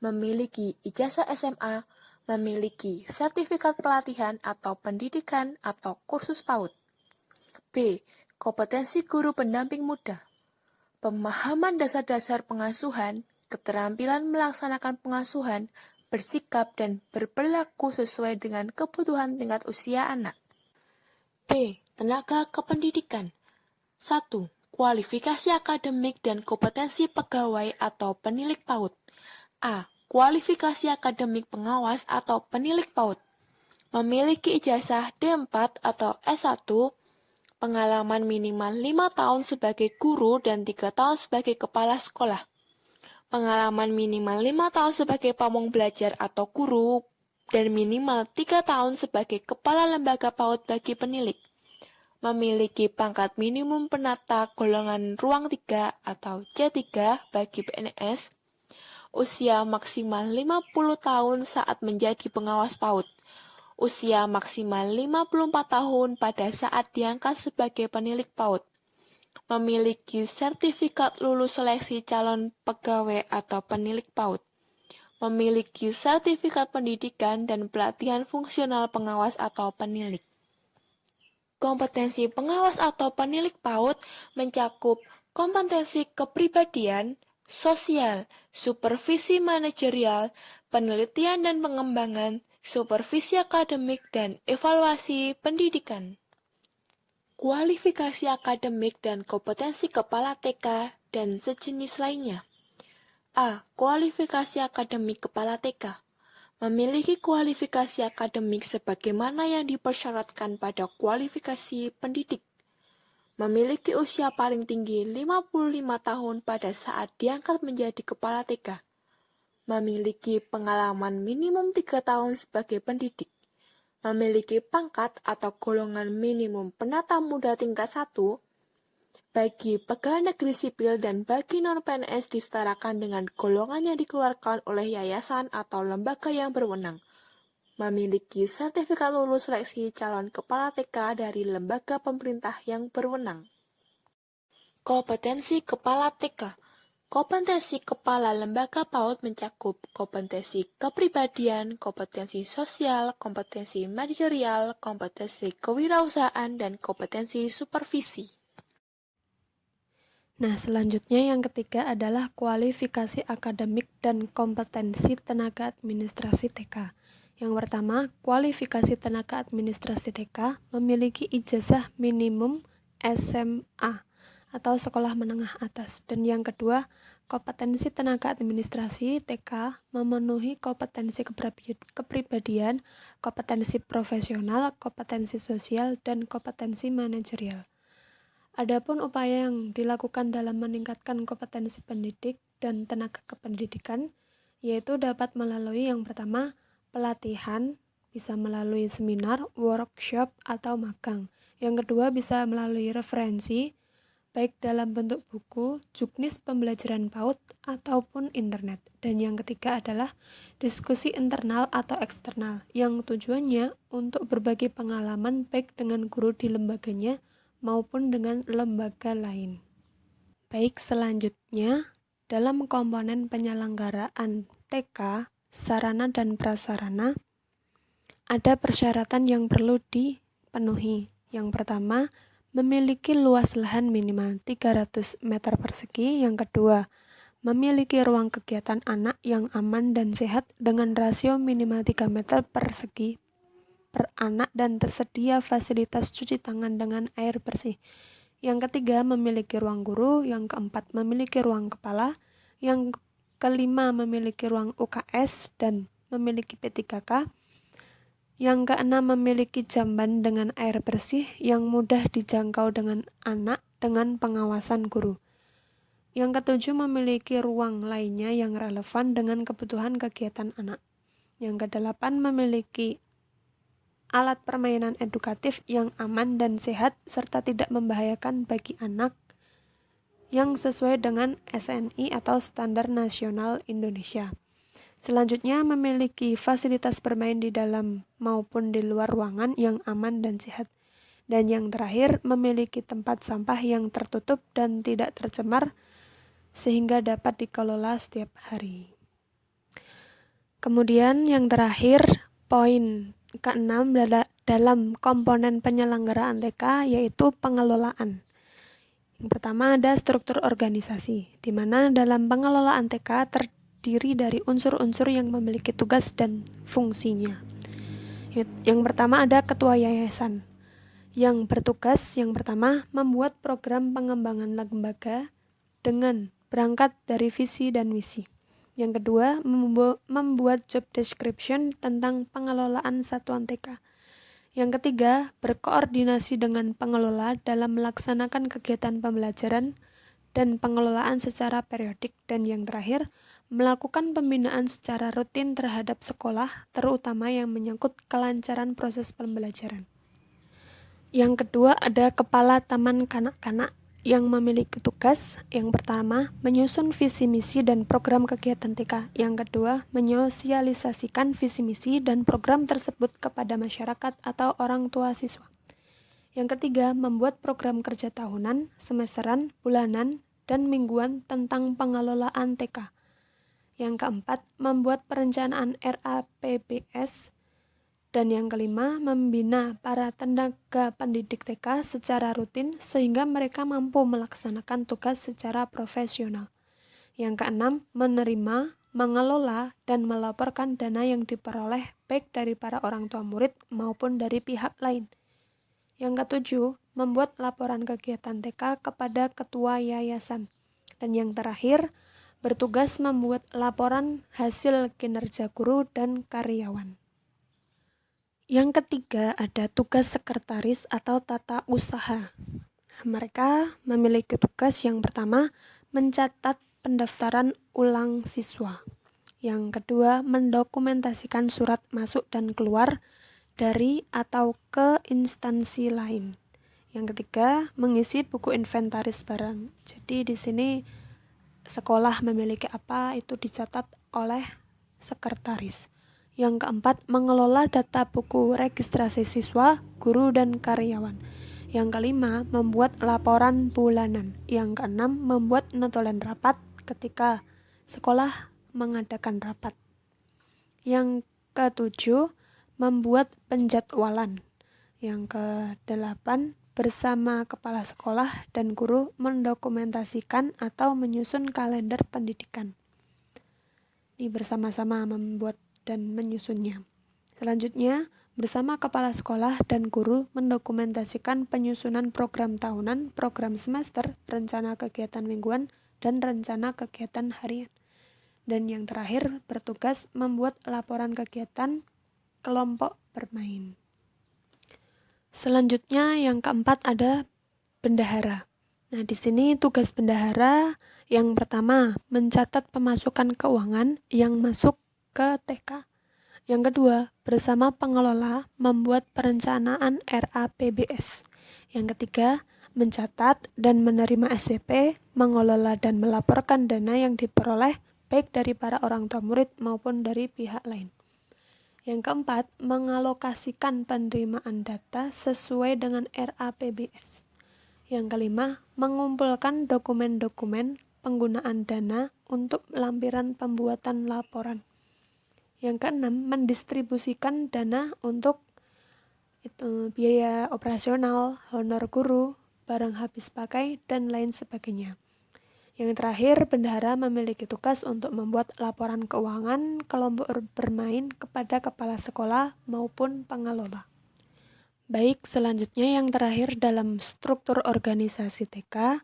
Memiliki ijazah SMA, memiliki sertifikat pelatihan atau pendidikan atau kursus PAUD. B. Kompetensi guru pendamping muda. Pemahaman dasar-dasar pengasuhan, keterampilan melaksanakan pengasuhan, bersikap dan berperilaku sesuai dengan kebutuhan tingkat usia anak. B. Tenaga kependidikan. 1. Kualifikasi akademik dan kompetensi pegawai atau penilik PAUD. A. Kualifikasi akademik pengawas atau penilik PAUD. Memiliki ijazah D4 atau S1, pengalaman minimal 5 tahun sebagai guru dan 3 tahun sebagai kepala sekolah. Pengalaman minimal 5 tahun sebagai pamong belajar atau guru dan minimal 3 tahun sebagai kepala lembaga PAUD bagi penilik. Memiliki pangkat minimum penata golongan ruang 3 atau C3 bagi PNS, usia maksimal 50 tahun saat menjadi pengawas PAUD, usia maksimal 54 tahun pada saat diangkat sebagai penilik PAUD, memiliki sertifikat lulus seleksi calon pegawai atau penilik PAUD, memiliki sertifikat pendidikan dan pelatihan fungsional pengawas atau penilik. Kompetensi pengawas atau penilik PAUD mencakup kompetensi kepribadian, sosial, supervisi manajerial, penelitian dan pengembangan, supervisi akademik, dan evaluasi pendidikan. Kualifikasi akademik dan kompetensi kepala TK dan sejenis lainnya. A. Kualifikasi akademik kepala TK. Memiliki kualifikasi akademik sebagaimana yang dipersyaratkan pada kualifikasi pendidik. Memiliki usia paling tinggi 55 tahun pada saat diangkat menjadi kepala TK. memiliki pengalaman minimum 3 tahun sebagai pendidik, memiliki pangkat atau golongan minimum penata muda tingkat 1, bagi pegawai negeri sipil dan bagi non-PNS disetarakan dengan golongan yang dikeluarkan oleh yayasan atau lembaga yang berwenang, memiliki sertifikat lulus seleksi calon kepala TK dari lembaga pemerintah yang berwenang. Kompetensi kepala TK. Kompetensi kepala lembaga PAUD mencakup kompetensi kepribadian, kompetensi sosial, kompetensi manajerial, kompetensi kewirausahaan, dan kompetensi supervisi. Nah, selanjutnya yang ketiga adalah kualifikasi akademik dan kompetensi tenaga administrasi TK. Yang pertama, kualifikasi tenaga administrasi TK memiliki ijazah minimum SMA atau sekolah menengah atas. Dan yang kedua, kompetensi tenaga administrasi TK memenuhi kompetensi kepribadian, kompetensi profesional, kompetensi sosial, dan kompetensi manajerial. Adapun upaya yang dilakukan dalam meningkatkan kompetensi pendidik dan tenaga kependidikan, yaitu dapat melalui yang pertama, pelatihan, bisa melalui seminar, workshop, atau magang. Yang kedua bisa melalui referensi, baik dalam bentuk buku, juknis pembelajaran PAUD, ataupun internet. Dan yang ketiga adalah diskusi internal atau eksternal, yang tujuannya untuk berbagi pengalaman baik dengan guru di lembaganya, maupun dengan lembaga lain. Baik, selanjutnya dalam komponen penyelenggaraan TK, sarana dan prasarana, ada persyaratan yang perlu dipenuhi. Yang pertama, memiliki luas lahan minimal 300 meter persegi. Yang kedua, memiliki ruang kegiatan anak yang aman dan sehat dengan rasio minimal 3 meter persegi per anak dan tersedia fasilitas cuci tangan dengan air bersih. Yang ketiga, memiliki ruang guru. Yang keempat, memiliki ruang kepala. Yang kelima, memiliki ruang UKS dan memiliki P3K. Yang keenam, memiliki jamban dengan air bersih yang mudah dijangkau dengan anak dengan pengawasan guru. Yang ketujuh, memiliki ruang lainnya yang relevan dengan kebutuhan kegiatan anak. Yang kedelapan, memiliki alat permainan edukatif yang aman dan sehat serta tidak membahayakan bagi anak yang sesuai dengan SNI atau Standar Nasional Indonesia. Selanjutnya, memiliki fasilitas bermain di dalam maupun di luar ruangan yang aman dan sehat. Dan yang terakhir, memiliki tempat sampah yang tertutup dan tidak tercemar sehingga dapat dikelola setiap hari. Kemudian yang terakhir, poin keenam dalam komponen penyelenggaraan TK yaitu pengelolaan. Yang pertama ada struktur organisasi, di mana dalam pengelolaan TK terdiri dari unsur-unsur yang memiliki tugas dan fungsinya. Yang pertama ada ketua yayasan, yang bertugas yang pertama membuat program pengembangan lembaga dengan berangkat dari visi dan misi. Yang kedua, membuat job description tentang pengelolaan satuan TK. Yang ketiga, berkoordinasi dengan pengelola dalam melaksanakan kegiatan pembelajaran dan pengelolaan secara periodik. Dan yang terakhir, melakukan pembinaan secara rutin terhadap sekolah, terutama yang menyangkut kelancaran proses pembelajaran. Yang kedua, ada kepala taman kanak-kanak yang memiliki tugas. Yang pertama, menyusun visi misi dan program kegiatan TK. Yang kedua, menyosialisasikan visi misi dan program tersebut kepada masyarakat atau orang tua siswa. Yang ketiga, membuat program kerja tahunan, semesteran, bulanan, dan mingguan tentang pengelolaan TK. Yang keempat, membuat perencanaan RAPBS. Dan yang kelima, membina para tenaga pendidik TK secara rutin sehingga mereka mampu melaksanakan tugas secara profesional. Yang keenam, menerima, mengelola, dan melaporkan dana yang diperoleh baik dari para orang tua murid maupun dari pihak lain. Yang ketujuh, membuat laporan kegiatan TK kepada ketua yayasan. Dan yang terakhir, bertugas membuat laporan hasil kinerja guru dan karyawan. Yang ketiga ada tugas sekretaris atau tata usaha. Mereka memiliki tugas yang pertama mencatat pendaftaran ulang siswa. Yang kedua, mendokumentasikan surat masuk dan keluar dari atau ke instansi lain. Yang ketiga, mengisi buku inventaris barang. Jadi di sini sekolah memiliki apa itu dicatat oleh sekretaris. Yang keempat, mengelola data buku registrasi siswa, guru, dan karyawan. Yang kelima, membuat laporan bulanan. Yang keenam, membuat notulen rapat ketika sekolah mengadakan rapat. Yang ketujuh, membuat penjadwalan. Yang kedelapan, bersama kepala sekolah dan guru mendokumentasikan atau menyusun kalender pendidikan. Ini bersama-sama membuat dan menyusunnya. Selanjutnya, bersama kepala sekolah dan guru mendokumentasikan penyusunan program tahunan, program semester, rencana kegiatan mingguan, dan rencana kegiatan harian. Dan yang terakhir, bertugas membuat laporan kegiatan kelompok bermain. Selanjutnya yang keempat ada bendahara. Nah, di sini tugas bendahara yang pertama mencatat pemasukan keuangan yang masuk ke TK. Yang kedua, bersama pengelola membuat perencanaan RAPBS. Yang ketiga, mencatat dan menerima SPP, mengelola dan melaporkan dana yang diperoleh baik dari para orang tua murid maupun dari pihak lain. Yang keempat, mengalokasikan penerimaan data sesuai dengan RAPBS. Yang kelima, mengumpulkan dokumen-dokumen penggunaan dana untuk lampiran pembuatan laporan. Yang keenam, mendistribusikan dana untuk biaya operasional, honor guru, barang habis pakai, dan lain sebagainya. Yang terakhir, bendahara memiliki tugas untuk membuat laporan keuangan kelompok bermain kepada kepala sekolah maupun pengelola. Baik, selanjutnya yang terakhir dalam struktur organisasi TK,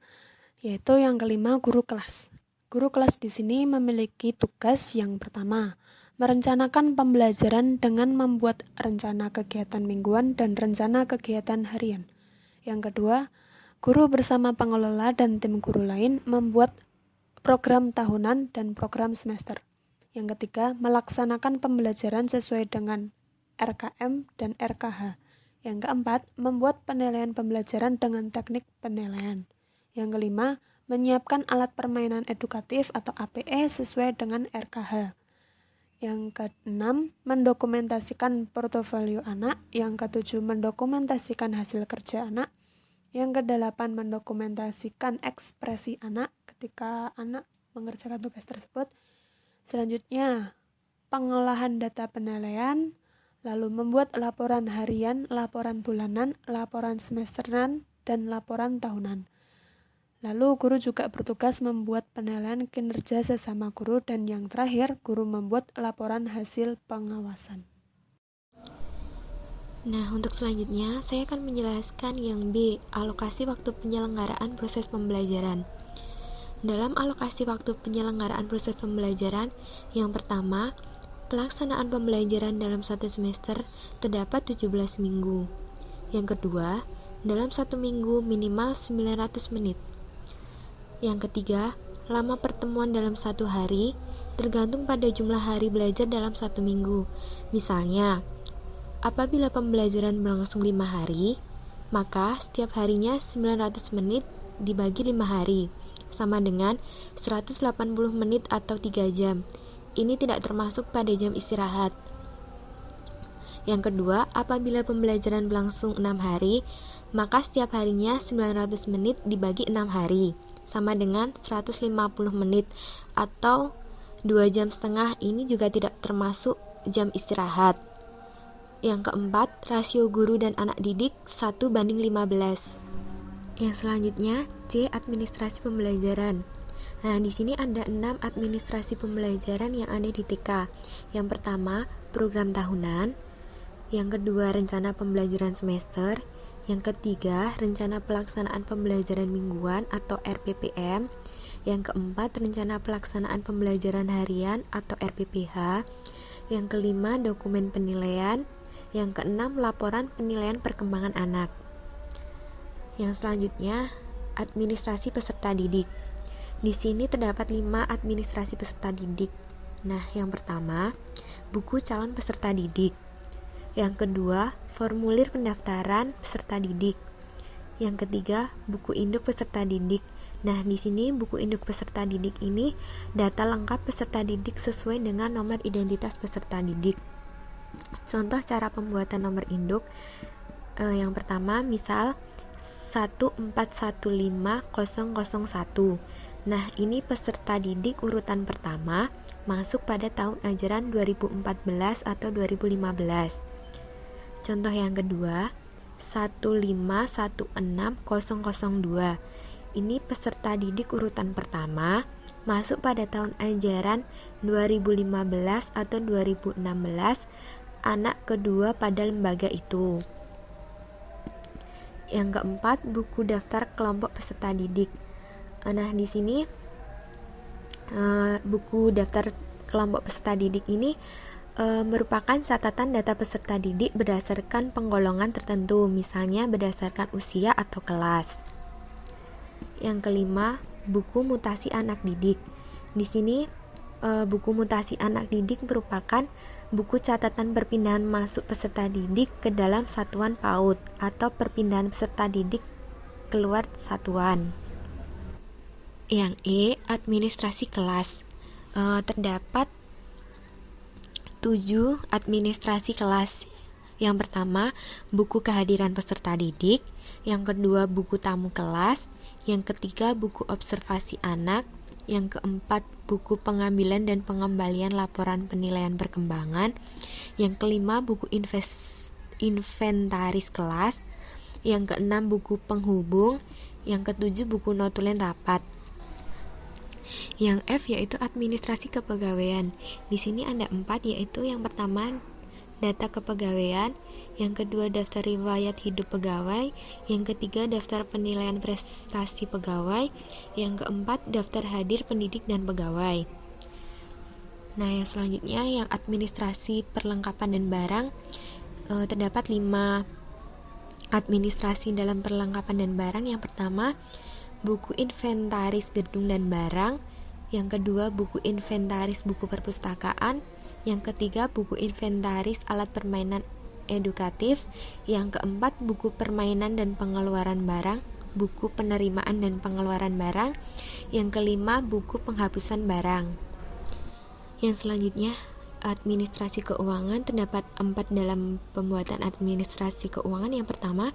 yaitu yang kelima, guru kelas. Guru kelas di sini memiliki tugas yang pertama, merencanakan pembelajaran dengan membuat rencana kegiatan mingguan dan rencana kegiatan harian. Yang kedua, guru bersama pengelola dan tim guru lain membuat program tahunan dan program semester. Yang ketiga, melaksanakan pembelajaran sesuai dengan RKM dan RKH. Yang keempat, membuat penilaian pembelajaran dengan teknik penilaian. Yang kelima, menyiapkan alat permainan edukatif atau APE sesuai dengan RKH. Yang keenam, mendokumentasikan portofolio anak. Yang ketujuh, mendokumentasikan hasil kerja anak. Yang kedelapan, mendokumentasikan ekspresi anak ketika anak mengerjakan tugas tersebut. Selanjutnya, pengolahan data penilaian, lalu membuat laporan harian, laporan bulanan, laporan semesteran, dan laporan tahunan. Lalu guru juga bertugas membuat penilaian kinerja sesama guru, dan yang terakhir, guru membuat laporan hasil pengawasan. Nah, untuk selanjutnya, saya akan menjelaskan yang B, alokasi waktu penyelenggaraan proses pembelajaran. Dalam alokasi waktu penyelenggaraan proses pembelajaran, yang pertama, pelaksanaan pembelajaran dalam satu semester terdapat 17 minggu. Yang kedua, dalam satu minggu minimal 900 menit. Yang ketiga, lama pertemuan dalam satu hari tergantung pada jumlah hari belajar dalam satu minggu. Misalnya, apabila pembelajaran berlangsung 5 hari, maka setiap harinya 900 menit dibagi 5 hari, sama dengan 180 menit atau 3 jam. Ini tidak termasuk pada jam istirahat. Yang kedua, apabila pembelajaran berlangsung 6 hari, maka setiap harinya 900 menit dibagi 6 hari, sama dengan 150 menit atau 2,5 jam. Ini juga tidak termasuk jam istirahat. Yang keempat, rasio guru dan anak didik 1:15. Yang selanjutnya, C, administrasi pembelajaran. Nah, di sini ada 6 administrasi pembelajaran yang ada di TK. Yang pertama, program tahunan. Yang kedua, rencana pembelajaran semester. Yang ketiga, rencana pelaksanaan pembelajaran mingguan atau RPPM. Yang keempat, rencana pelaksanaan pembelajaran harian atau RPPH. Yang kelima, dokumen penilaian. Yang keenam, laporan penilaian perkembangan anak. Yang selanjutnya, administrasi peserta didik. Di sini terdapat 5 administrasi peserta didik. Nah, yang pertama, buku calon peserta didik. Yang kedua, formulir pendaftaran peserta didik. Yang ketiga, buku induk peserta didik. Nah, di sini buku induk peserta didik ini data lengkap peserta didik sesuai dengan nomor identitas peserta didik. Contoh cara pembuatan nomor induk, yang pertama misal 1415001. Nah, ini peserta didik urutan pertama masuk pada tahun ajaran 2014 atau 2015. Contoh yang kedua, 1516002. Ini peserta didik urutan pertama masuk pada tahun ajaran 2015 atau 2016, anak kedua pada lembaga itu. Yang keempat, buku daftar kelompok peserta didik. Nah, di sini buku daftar kelompok peserta didik ini merupakan catatan data peserta didik berdasarkan penggolongan tertentu, misalnya berdasarkan usia atau kelas. Yang kelima, buku mutasi anak didik. Di sini buku mutasi anak didik merupakan buku catatan perpindahan masuk peserta didik ke dalam satuan PAUD atau perpindahan peserta didik keluar satuan. Yang E, administrasi kelas. Terdapat 7 administrasi kelas. Yang pertama, buku kehadiran peserta didik. Yang kedua, buku tamu kelas. Yang ketiga, buku observasi anak. Yang keempat, buku pengambilan dan pengembalian laporan penilaian perkembangan. Yang kelima, buku inventaris kelas. Yang keenam, buku penghubung. Yang ketujuh, buku notulen rapat. Yang F yaitu administrasi kepegawaian. Di sini ada 4, yaitu yang pertama data kepegawaian, yang kedua daftar riwayat hidup pegawai, yang ketiga daftar penilaian prestasi pegawai, yang keempat daftar hadir pendidik dan pegawai. Nah, yang selanjutnya yang administrasi perlengkapan dan barang, terdapat 5 administrasi dalam perlengkapan dan barang. Yang pertama, buku inventaris gedung dan barang. Yang kedua, buku inventaris buku perpustakaan. Yang ketiga, buku inventaris alat permainan edukatif. Yang keempat, buku permainan dan pengeluaran barang, buku penerimaan dan pengeluaran barang. Yang kelima, buku penghapusan barang. Yang selanjutnya, administrasi keuangan. Terdapat 4 dalam pembuatan administrasi keuangan. Yang pertama,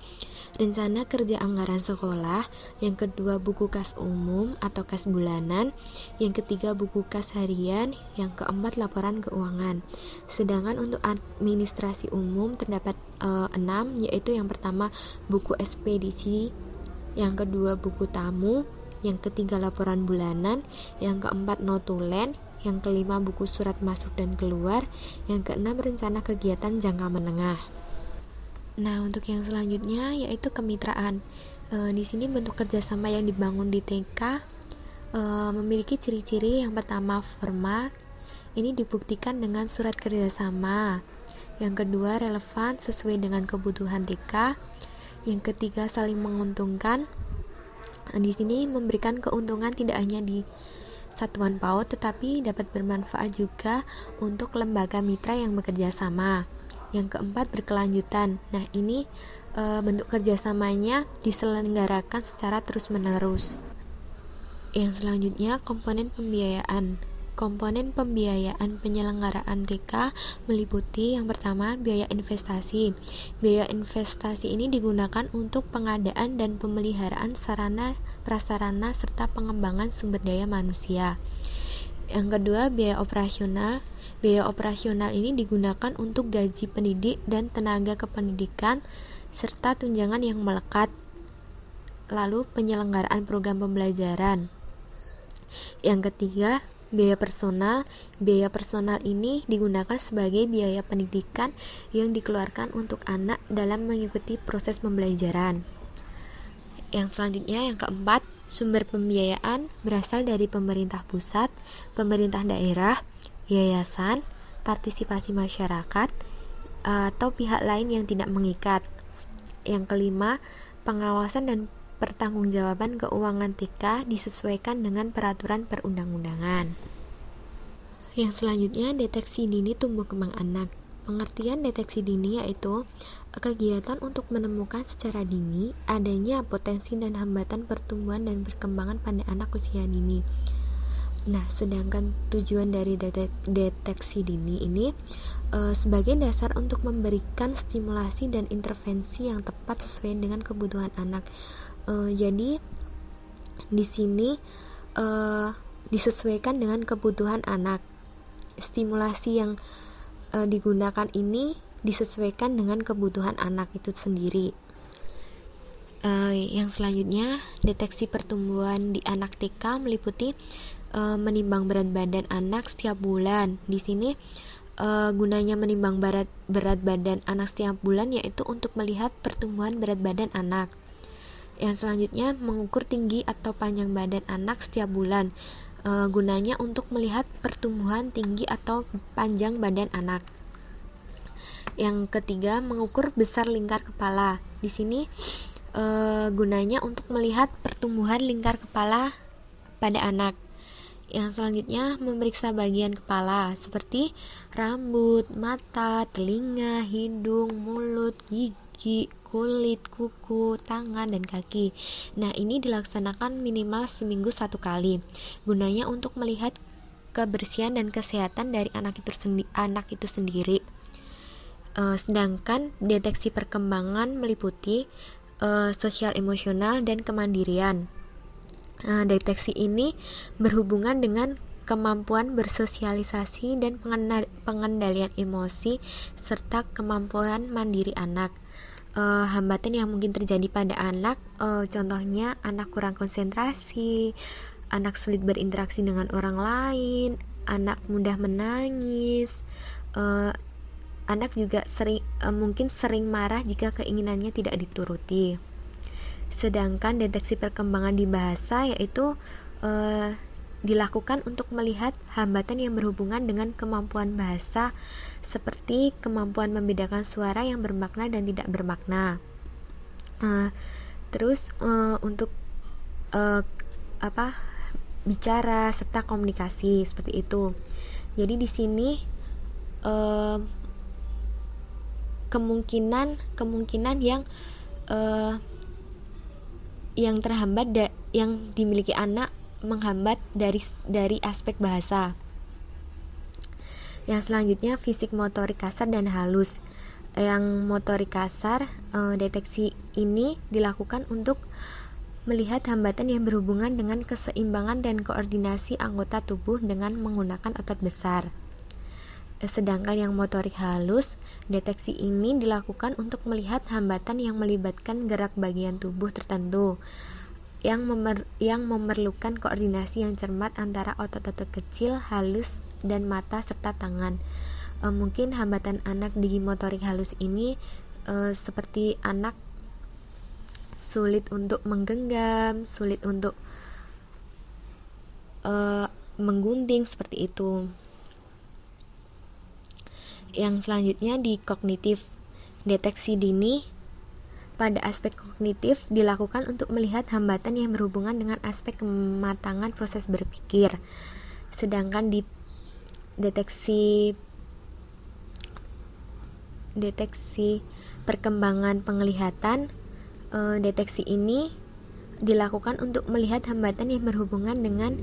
rencana kerja anggaran sekolah. Yang kedua, buku kas umum atau kas bulanan. Yang ketiga, buku kas harian. Yang keempat, laporan keuangan. Sedangkan untuk administrasi umum terdapat 6, yaitu yang pertama, buku ekspedisi. Yang kedua, buku tamu. Yang ketiga, laporan bulanan. Yang keempat, notulen. Yang kelima, buku surat masuk dan keluar. Yang keenam, rencana kegiatan jangka menengah. Nah, untuk yang selanjutnya yaitu kemitraan. Di sini bentuk kerjasama yang dibangun di TK memiliki ciri-ciri. Yang pertama, formal. Ini dibuktikan dengan surat kerjasama. Yang kedua, relevan sesuai dengan kebutuhan TK. Yang ketiga, saling menguntungkan. Di sini memberikan keuntungan tidak hanya di satuan PAUD, tetapi dapat bermanfaat juga untuk lembaga mitra yang bekerja sama. Yang keempat, berkelanjutan. Nah, ini bentuk kerjasamanya diselenggarakan secara terus-menerus. Yang selanjutnya, komponen pembiayaan. Komponen pembiayaan penyelenggaraan TK meliputi yang pertama, biaya investasi. Biaya investasi ini digunakan untuk pengadaan dan pemeliharaan sarana prasarana serta pengembangan sumber daya manusia. Yang kedua, biaya operasional. Biaya operasional ini digunakan untuk gaji pendidik dan tenaga kependidikan serta tunjangan yang melekat. Lalu, penyelenggaraan program pembelajaran. Yang ketiga, biaya personal. Biaya personal ini digunakan sebagai biaya pendidikan yang dikeluarkan untuk anak dalam mengikuti proses pembelajaran. Yang selanjutnya, yang keempat, sumber pembiayaan berasal dari pemerintah pusat, pemerintah daerah, yayasan, partisipasi masyarakat, atau pihak lain yang tidak mengikat. Yang kelima, pengawasan dan pertanggungjawaban keuangan TK disesuaikan dengan peraturan perundang-undangan. Yang selanjutnya, deteksi dini tumbuh kembang anak. Pengertian deteksi dini yaitu kegiatan untuk menemukan secara dini adanya potensi dan hambatan pertumbuhan dan perkembangan pada anak usia dini. Nah, sedangkan tujuan dari deteksi dini ini sebagai dasar untuk memberikan stimulasi dan intervensi yang tepat sesuai dengan kebutuhan anak. Jadi di sini disesuaikan dengan kebutuhan anak. Stimulasi yang digunakan ini disesuaikan dengan kebutuhan anak itu sendiri. Yang selanjutnya, deteksi pertumbuhan di anak TK meliputi menimbang berat badan anak setiap bulan. Di sini gunanya menimbang berat badan anak setiap bulan yaitu untuk melihat pertumbuhan berat badan anak. Yang selanjutnya, mengukur tinggi atau panjang badan anak setiap bulan. Gunanya untuk melihat pertumbuhan tinggi atau panjang badan anak. Yang ketiga, mengukur besar lingkar kepala. Di sini gunanya untuk melihat pertumbuhan lingkar kepala pada anak. Yang selanjutnya, memeriksa bagian kepala seperti rambut, mata, telinga, hidung, mulut, gigi, kulit, kuku, tangan, dan kaki. Nah, ini dilaksanakan minimal seminggu 1 kali. Gunanya untuk melihat kebersihan dan kesehatan dari anak itu sendiri. Sedangkan deteksi perkembangan meliputi sosial emosional dan kemandirian. Deteksi ini berhubungan dengan kemampuan bersosialisasi dan pengendalian emosi serta kemampuan mandiri anak. Hambatan yang mungkin terjadi pada anak, contohnya anak kurang konsentrasi, anak sulit berinteraksi dengan orang lain, anak mudah menangis, anak juga mungkin sering marah jika keinginannya tidak dituruti. Sedangkan deteksi perkembangan di bahasa yaitu dilakukan untuk melihat hambatan yang berhubungan dengan kemampuan bahasa seperti kemampuan membedakan suara yang bermakna dan tidak bermakna. Terus untuk bicara serta komunikasi seperti itu. Jadi di sini kemungkinan yang terhambat yang dimiliki anak menghambat dari aspek bahasa. Yang selanjutnya, fisik motorik kasar dan halus. Yang motorik kasar, deteksi ini dilakukan untuk melihat hambatan yang berhubungan dengan keseimbangan dan koordinasi anggota tubuh dengan menggunakan otot besar. Sedangkan yang motorik halus, deteksi ini dilakukan untuk melihat hambatan yang melibatkan gerak bagian tubuh tertentu yang memerlukan koordinasi yang cermat antara otot-otot kecil, halus, dan mata serta tangan. Mungkin hambatan anak di motorik halus ini seperti anak sulit untuk menggenggam, sulit untuk menggunting seperti itu. Yang selanjutnya di kognitif. Deteksi dini pada aspek kognitif dilakukan untuk melihat hambatan yang berhubungan dengan aspek kematangan proses berpikir. Sedangkan di deteksi perkembangan penglihatan, deteksi ini dilakukan untuk melihat hambatan yang berhubungan dengan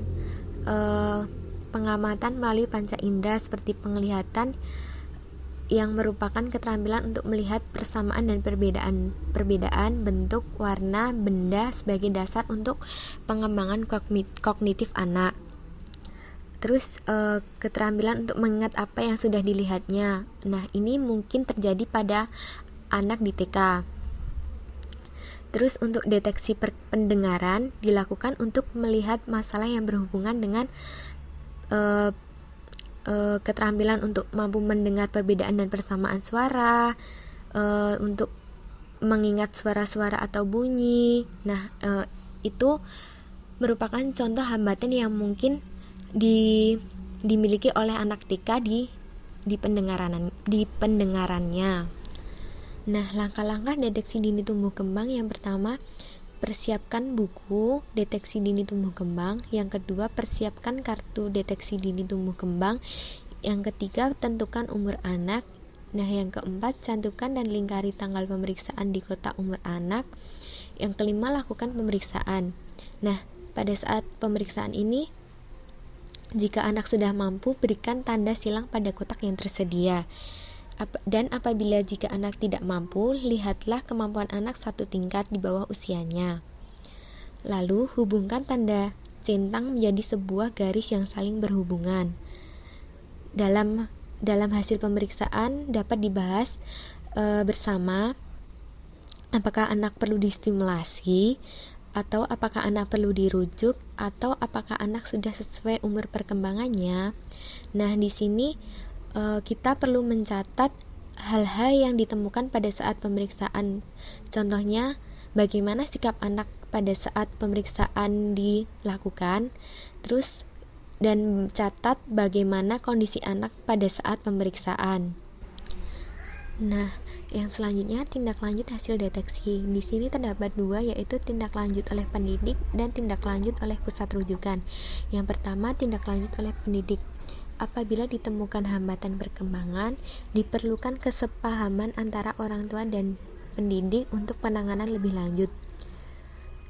pengamatan melalui panca indera seperti penglihatan yang merupakan keterampilan untuk melihat persamaan dan perbedaan bentuk, warna, benda sebagai dasar untuk pengembangan kognitif anak. Terus keterampilan untuk mengingat apa yang sudah dilihatnya. Nah, ini mungkin terjadi pada anak di TK. Terus untuk deteksi pendengaran dilakukan untuk melihat masalah yang berhubungan dengan keterampilan untuk mampu mendengar perbedaan dan persamaan suara, untuk mengingat suara-suara atau bunyi. Nah, itu merupakan contoh hambatan yang mungkin dimiliki oleh anak TK di pendengarannya. Nah, langkah-langkah deteksi dini tumbuh kembang yang pertama, persiapkan buku deteksi dini tumbuh kembang. Yang kedua, persiapkan kartu deteksi dini tumbuh kembang. Yang ketiga, tentukan umur anak. Nah, yang keempat, cantumkan dan lingkari tanggal pemeriksaan di kotak umur anak. Yang kelima, lakukan pemeriksaan. Nah, pada saat pemeriksaan ini, jika anak sudah mampu, berikan tanda silang pada kotak yang tersedia. Dan apabila jika anak tidak mampu, lihatlah kemampuan anak satu tingkat di bawah usianya. Lalu, hubungkan tanda centang menjadi sebuah garis yang saling berhubungan. Dalam hasil pemeriksaan dapat dibahas bersama apakah anak perlu distimulasi, atau apakah anak perlu dirujuk, atau apakah anak sudah sesuai umur perkembangannya. Nah, di sini kita perlu mencatat hal-hal yang ditemukan pada saat pemeriksaan. Contohnya, bagaimana sikap anak pada saat pemeriksaan dilakukan, dan catat bagaimana kondisi anak pada saat pemeriksaan. Nah, yang selanjutnya tindak lanjut hasil deteksi. Di sini terdapat dua, yaitu tindak lanjut oleh pendidik dan tindak lanjut oleh pusat rujukan. Yang pertama, tindak lanjut oleh pendidik. Apabila ditemukan hambatan perkembangan, diperlukan kesepahaman antara orang tua dan pendidik untuk penanganan lebih lanjut.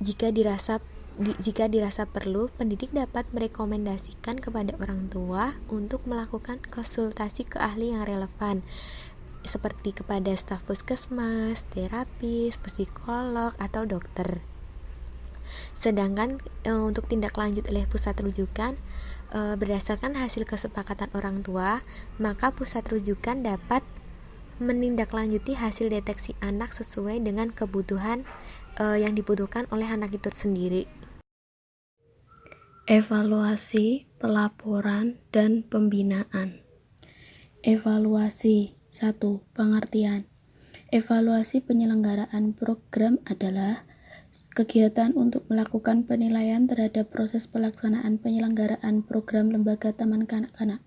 Jika dirasa perlu, pendidik dapat merekomendasikan kepada orang tua untuk melakukan konsultasi ke ahli yang relevan, seperti kepada staf puskesmas, terapis, psikolog, atau dokter. Sedangkan untuk tindak lanjut oleh pusat rujukan, berdasarkan hasil kesepakatan orang tua, maka pusat rujukan dapat menindaklanjuti hasil deteksi anak sesuai dengan kebutuhan yang dibutuhkan oleh anak itu sendiri. Evaluasi, pelaporan, dan pembinaan. Evaluasi. 1. Pengertian. Evaluasi penyelenggaraan program adalah kegiatan untuk melakukan penilaian terhadap proses pelaksanaan penyelenggaraan program lembaga taman kanak-kanak.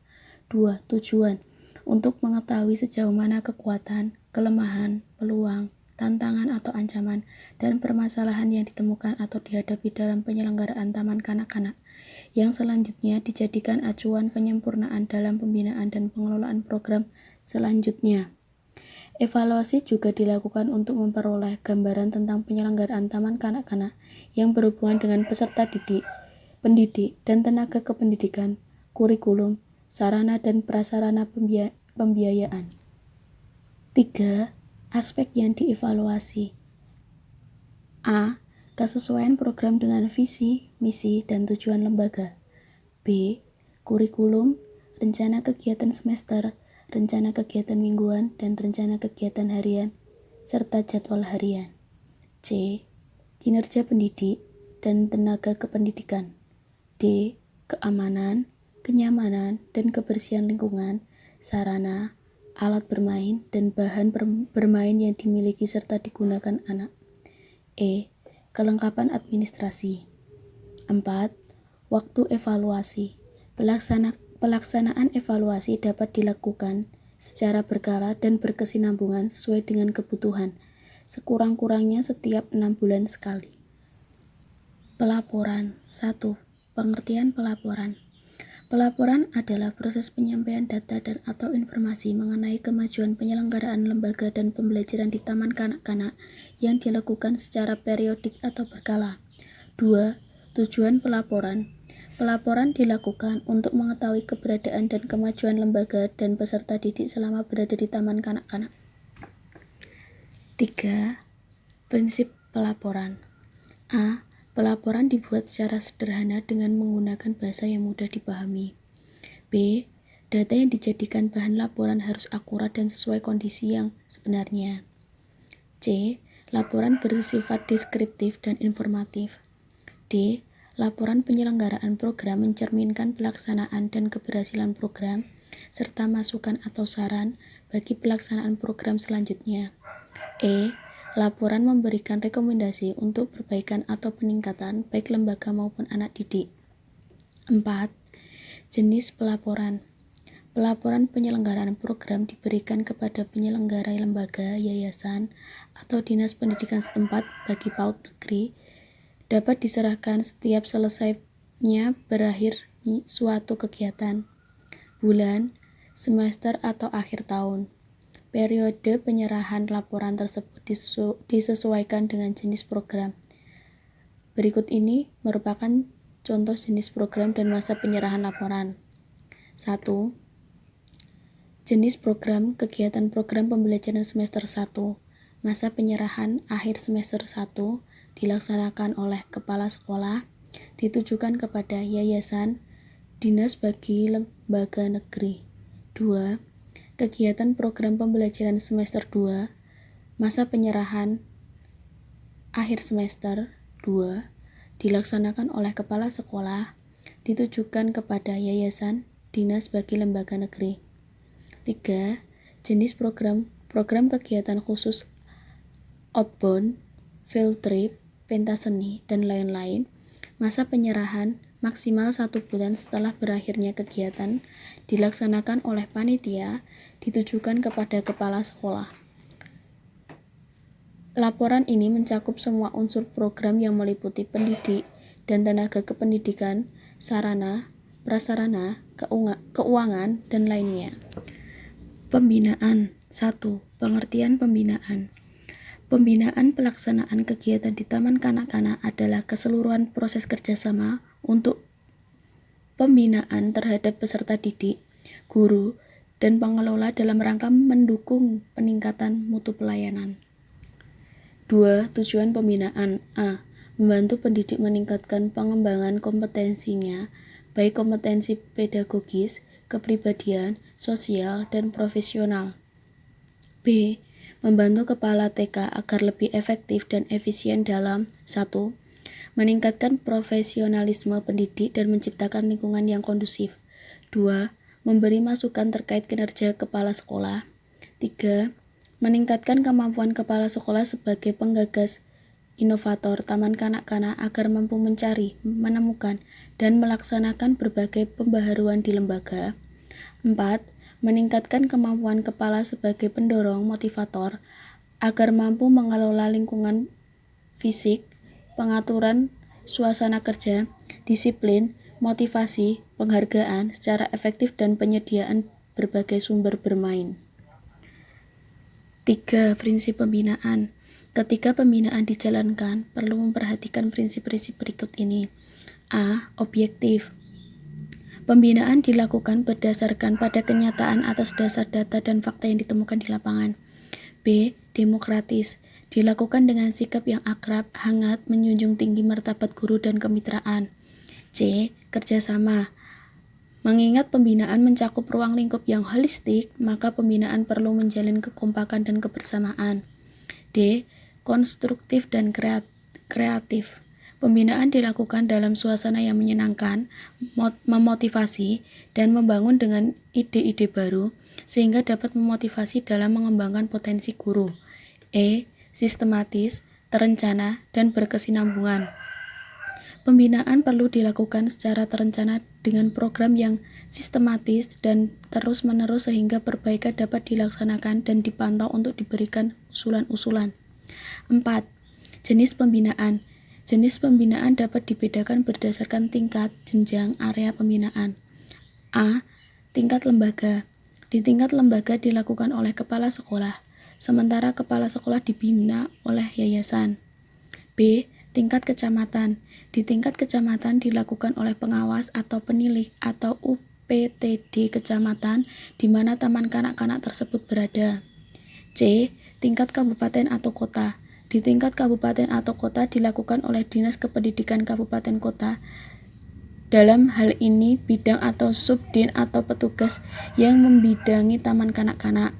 2. Tujuan. Untuk mengetahui sejauh mana kekuatan, kelemahan, peluang, tantangan atau ancaman, dan permasalahan yang ditemukan atau dihadapi dalam penyelenggaraan taman kanak-kanak, yang selanjutnya dijadikan acuan penyempurnaan dalam pembinaan dan pengelolaan program selanjutnya. Evaluasi juga dilakukan untuk memperoleh gambaran tentang penyelenggaraan taman kanak-kanak yang berhubungan dengan peserta didik, pendidik, dan tenaga kependidikan, kurikulum, sarana dan prasarana pembiayaan. 3. Aspek yang dievaluasi. A. Kesesuaian program dengan visi, misi, dan tujuan lembaga. B. Kurikulum, rencana kegiatan semester, rencana kegiatan mingguan, dan rencana kegiatan harian, serta jadwal harian. C. Kinerja pendidik dan tenaga kependidikan. D. Keamanan, kenyamanan, dan kebersihan lingkungan, sarana, alat bermain, dan bahan bermain yang dimiliki serta digunakan anak. E. Kelengkapan administrasi. 4. Waktu evaluasi. Pelaksanaan evaluasi dapat dilakukan secara berkala dan berkesinambungan sesuai dengan kebutuhan, sekurang-kurangnya setiap 6 bulan sekali. Pelaporan. 1. Pengertian pelaporan. Pelaporan adalah proses penyampaian data dan atau informasi mengenai kemajuan penyelenggaraan lembaga dan pembelajaran di taman kanak-kanak yang dilakukan secara periodik atau berkala. 2. Tujuan pelaporan. Pelaporan dilakukan untuk mengetahui keberadaan dan kemajuan lembaga dan peserta didik selama berada di taman kanak-kanak. 3. Prinsip pelaporan. A. Pelaporan dibuat secara sederhana dengan menggunakan bahasa yang mudah dipahami. B. Data yang dijadikan bahan laporan harus akurat dan sesuai kondisi yang sebenarnya. C. Laporan bersifat deskriptif dan informatif. D. Laporan penyelenggaraan program mencerminkan pelaksanaan dan keberhasilan program, serta masukan atau saran bagi pelaksanaan program selanjutnya. E. Laporan memberikan rekomendasi untuk perbaikan atau peningkatan baik lembaga maupun anak didik. 4. Jenis pelaporan. Pelaporan penyelenggaraan program diberikan kepada penyelenggara lembaga, yayasan, atau dinas pendidikan setempat bagi PAUD negeri dapat diserahkan setiap selesainya berakhir suatu kegiatan, bulan, semester, atau akhir tahun. Periode penyerahan laporan tersebut disesuaikan dengan jenis program. Berikut ini merupakan contoh jenis program dan masa penyerahan laporan. 1. Jenis program kegiatan program pembelajaran semester 1. Masa penyerahan akhir semester 1 dilaksanakan oleh kepala sekolah, ditujukan kepada yayasan, dinas bagi lembaga negeri. 2. Kegiatan program pembelajaran semester 2. Masa penyerahan akhir semester 2 dilaksanakan oleh kepala sekolah, ditujukan kepada yayasan, dinas bagi lembaga negeri. 3. Jenis program kegiatan khusus outbound, field trip, pentas seni, dan lain-lain. Masa penyerahan maksimal 1 bulan setelah berakhirnya kegiatan dilaksanakan oleh panitia, ditujukan kepada kepala sekolah. Laporan ini mencakup semua unsur program yang meliputi pendidik dan tenaga kependidikan, sarana, prasarana, keuangan, dan lainnya. Pembinaan. 1. Pengertian pembinaan. Pembinaan pelaksanaan kegiatan di Taman Kanak-kanak adalah keseluruhan proses kerjasama untuk pembinaan terhadap peserta didik, guru, dan pengelola dalam rangka mendukung peningkatan mutu pelayanan. 2. Tujuan pembinaan. A. Membantu pendidik meningkatkan pengembangan kompetensinya, baik kompetensi pedagogis, kepribadian, sosial, dan profesional. B. Membantu kepala TK agar lebih efektif dan efisien dalam 1. Meningkatkan profesionalisme pendidik dan menciptakan lingkungan yang kondusif. 2. Memberi masukan terkait kinerja kepala sekolah. 3. Meningkatkan kemampuan kepala sekolah sebagai penggagas inovator Taman Kanak-kanak agar mampu mencari, menemukan, dan melaksanakan berbagai pembaharuan di lembaga. 4. Meningkatkan kemampuan kepala sebagai pendorong motivator agar mampu mengelola lingkungan fisik, pengaturan suasana kerja, disiplin, motivasi, penghargaan secara efektif, dan penyediaan berbagai sumber bermain. 3. Prinsip pembinaan. Ketika pembinaan dijalankan, perlu memperhatikan prinsip-prinsip berikut ini. A. Objektif. Pembinaan dilakukan berdasarkan pada kenyataan atas dasar data dan fakta yang ditemukan di lapangan. B. Demokratis. Dilakukan dengan sikap yang akrab, hangat, menjunjung tinggi martabat guru dan kemitraan. C. Kerjasama. Mengingat pembinaan mencakup ruang lingkup yang holistik, maka pembinaan perlu menjalin kekompakan dan kebersamaan. D. Konstruktif dan kreatif. Pembinaan dilakukan dalam suasana yang menyenangkan, memotivasi, dan membangun dengan ide-ide baru, sehingga dapat memotivasi dalam mengembangkan potensi guru. E. Sistematis, terencana, dan berkesinambungan. Pembinaan perlu dilakukan secara terencana dengan program yang sistematis dan terus-menerus sehingga perbaikan dapat dilaksanakan dan dipantau untuk diberikan usulan-usulan. 4. Jenis pembinaan. Jenis pembinaan dapat dibedakan berdasarkan tingkat, jenjang, area pembinaan. A. Tingkat lembaga. Di tingkat lembaga dilakukan oleh kepala sekolah, sementara kepala sekolah dibina oleh yayasan. B. Tingkat kecamatan. Di tingkat kecamatan dilakukan oleh pengawas atau penilik atau UPTD kecamatan di mana taman kanak-kanak tersebut berada. C. Tingkat kabupaten atau kota. Di tingkat kabupaten atau kota dilakukan oleh Dinas Kependidikan Kabupaten Kota. Dalam hal ini bidang atau subdin atau petugas yang membidangi taman kanak-kanak.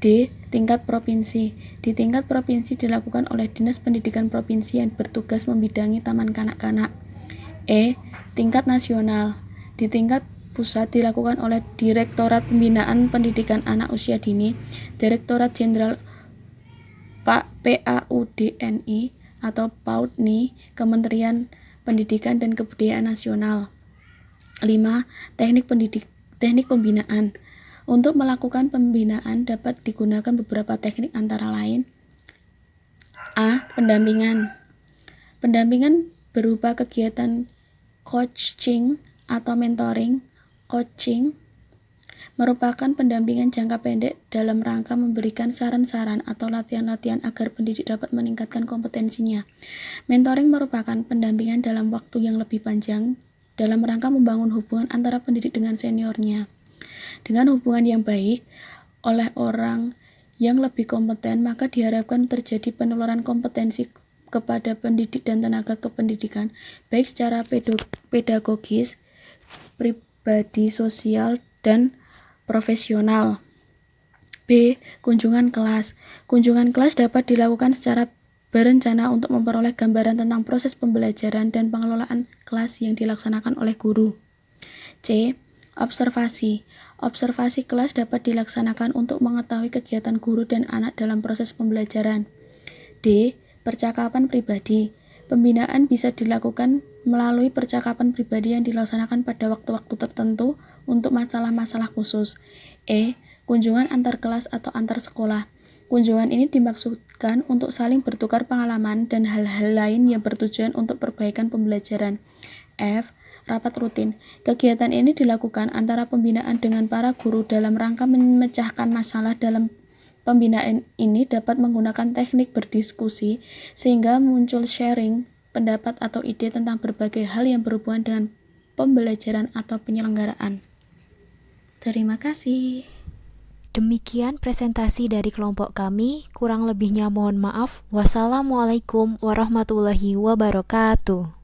D. Tingkat provinsi. Di tingkat provinsi dilakukan oleh Dinas Pendidikan Provinsi yang bertugas membidangi taman kanak-kanak. E. Tingkat nasional. Di tingkat pusat dilakukan oleh Direktorat Pembinaan Pendidikan Anak Usia Dini, Direktorat Jenderal PAUDNI atau PAUDNI, Kementerian Pendidikan dan Kebudayaan Nasional. 5. Teknik pembinaan. Untuk melakukan pembinaan dapat digunakan beberapa teknik antara lain. A. Pendampingan. Pendampingan berupa kegiatan coaching atau mentoring. Coaching merupakan pendampingan jangka pendek dalam rangka memberikan saran-saran atau latihan-latihan agar pendidik dapat meningkatkan kompetensinya. Mentoring merupakan pendampingan dalam waktu yang lebih panjang dalam rangka membangun hubungan antara pendidik dengan seniornya. Dengan hubungan yang baik oleh orang yang lebih kompeten, maka diharapkan terjadi penularan kompetensi kepada pendidik dan tenaga kependidikan, baik secara pedagogis, pribadi, sosial, dan profesional. B. Kunjungan kelas. Kunjungan kelas dapat dilakukan secara berencana untuk memperoleh gambaran tentang proses pembelajaran dan pengelolaan kelas yang dilaksanakan oleh guru. C. Observasi. Observasi kelas dapat dilaksanakan untuk mengetahui kegiatan guru dan anak dalam proses pembelajaran. D. Percakapan pribadi. Pembinaan bisa dilakukan melalui percakapan pribadi yang dilaksanakan pada waktu-waktu tertentu untuk masalah-masalah khusus. E. Kunjungan antar kelas atau antar sekolah. Kunjungan ini dimaksudkan untuk saling bertukar pengalaman dan hal-hal lain yang bertujuan untuk perbaikan pembelajaran. F. Rapat rutin. Kegiatan ini dilakukan antara pembinaan dengan para guru dalam rangka memecahkan masalah. Dalam pembinaan ini dapat menggunakan teknik berdiskusi sehingga muncul sharing pendapat atau ide tentang berbagai hal yang berhubungan dengan pembelajaran atau penyelenggaraan. Terima kasih. Demikian presentasi dari kelompok kami, kurang lebihnya mohon maaf. Wassalamualaikum warahmatullahi wabarakatuh.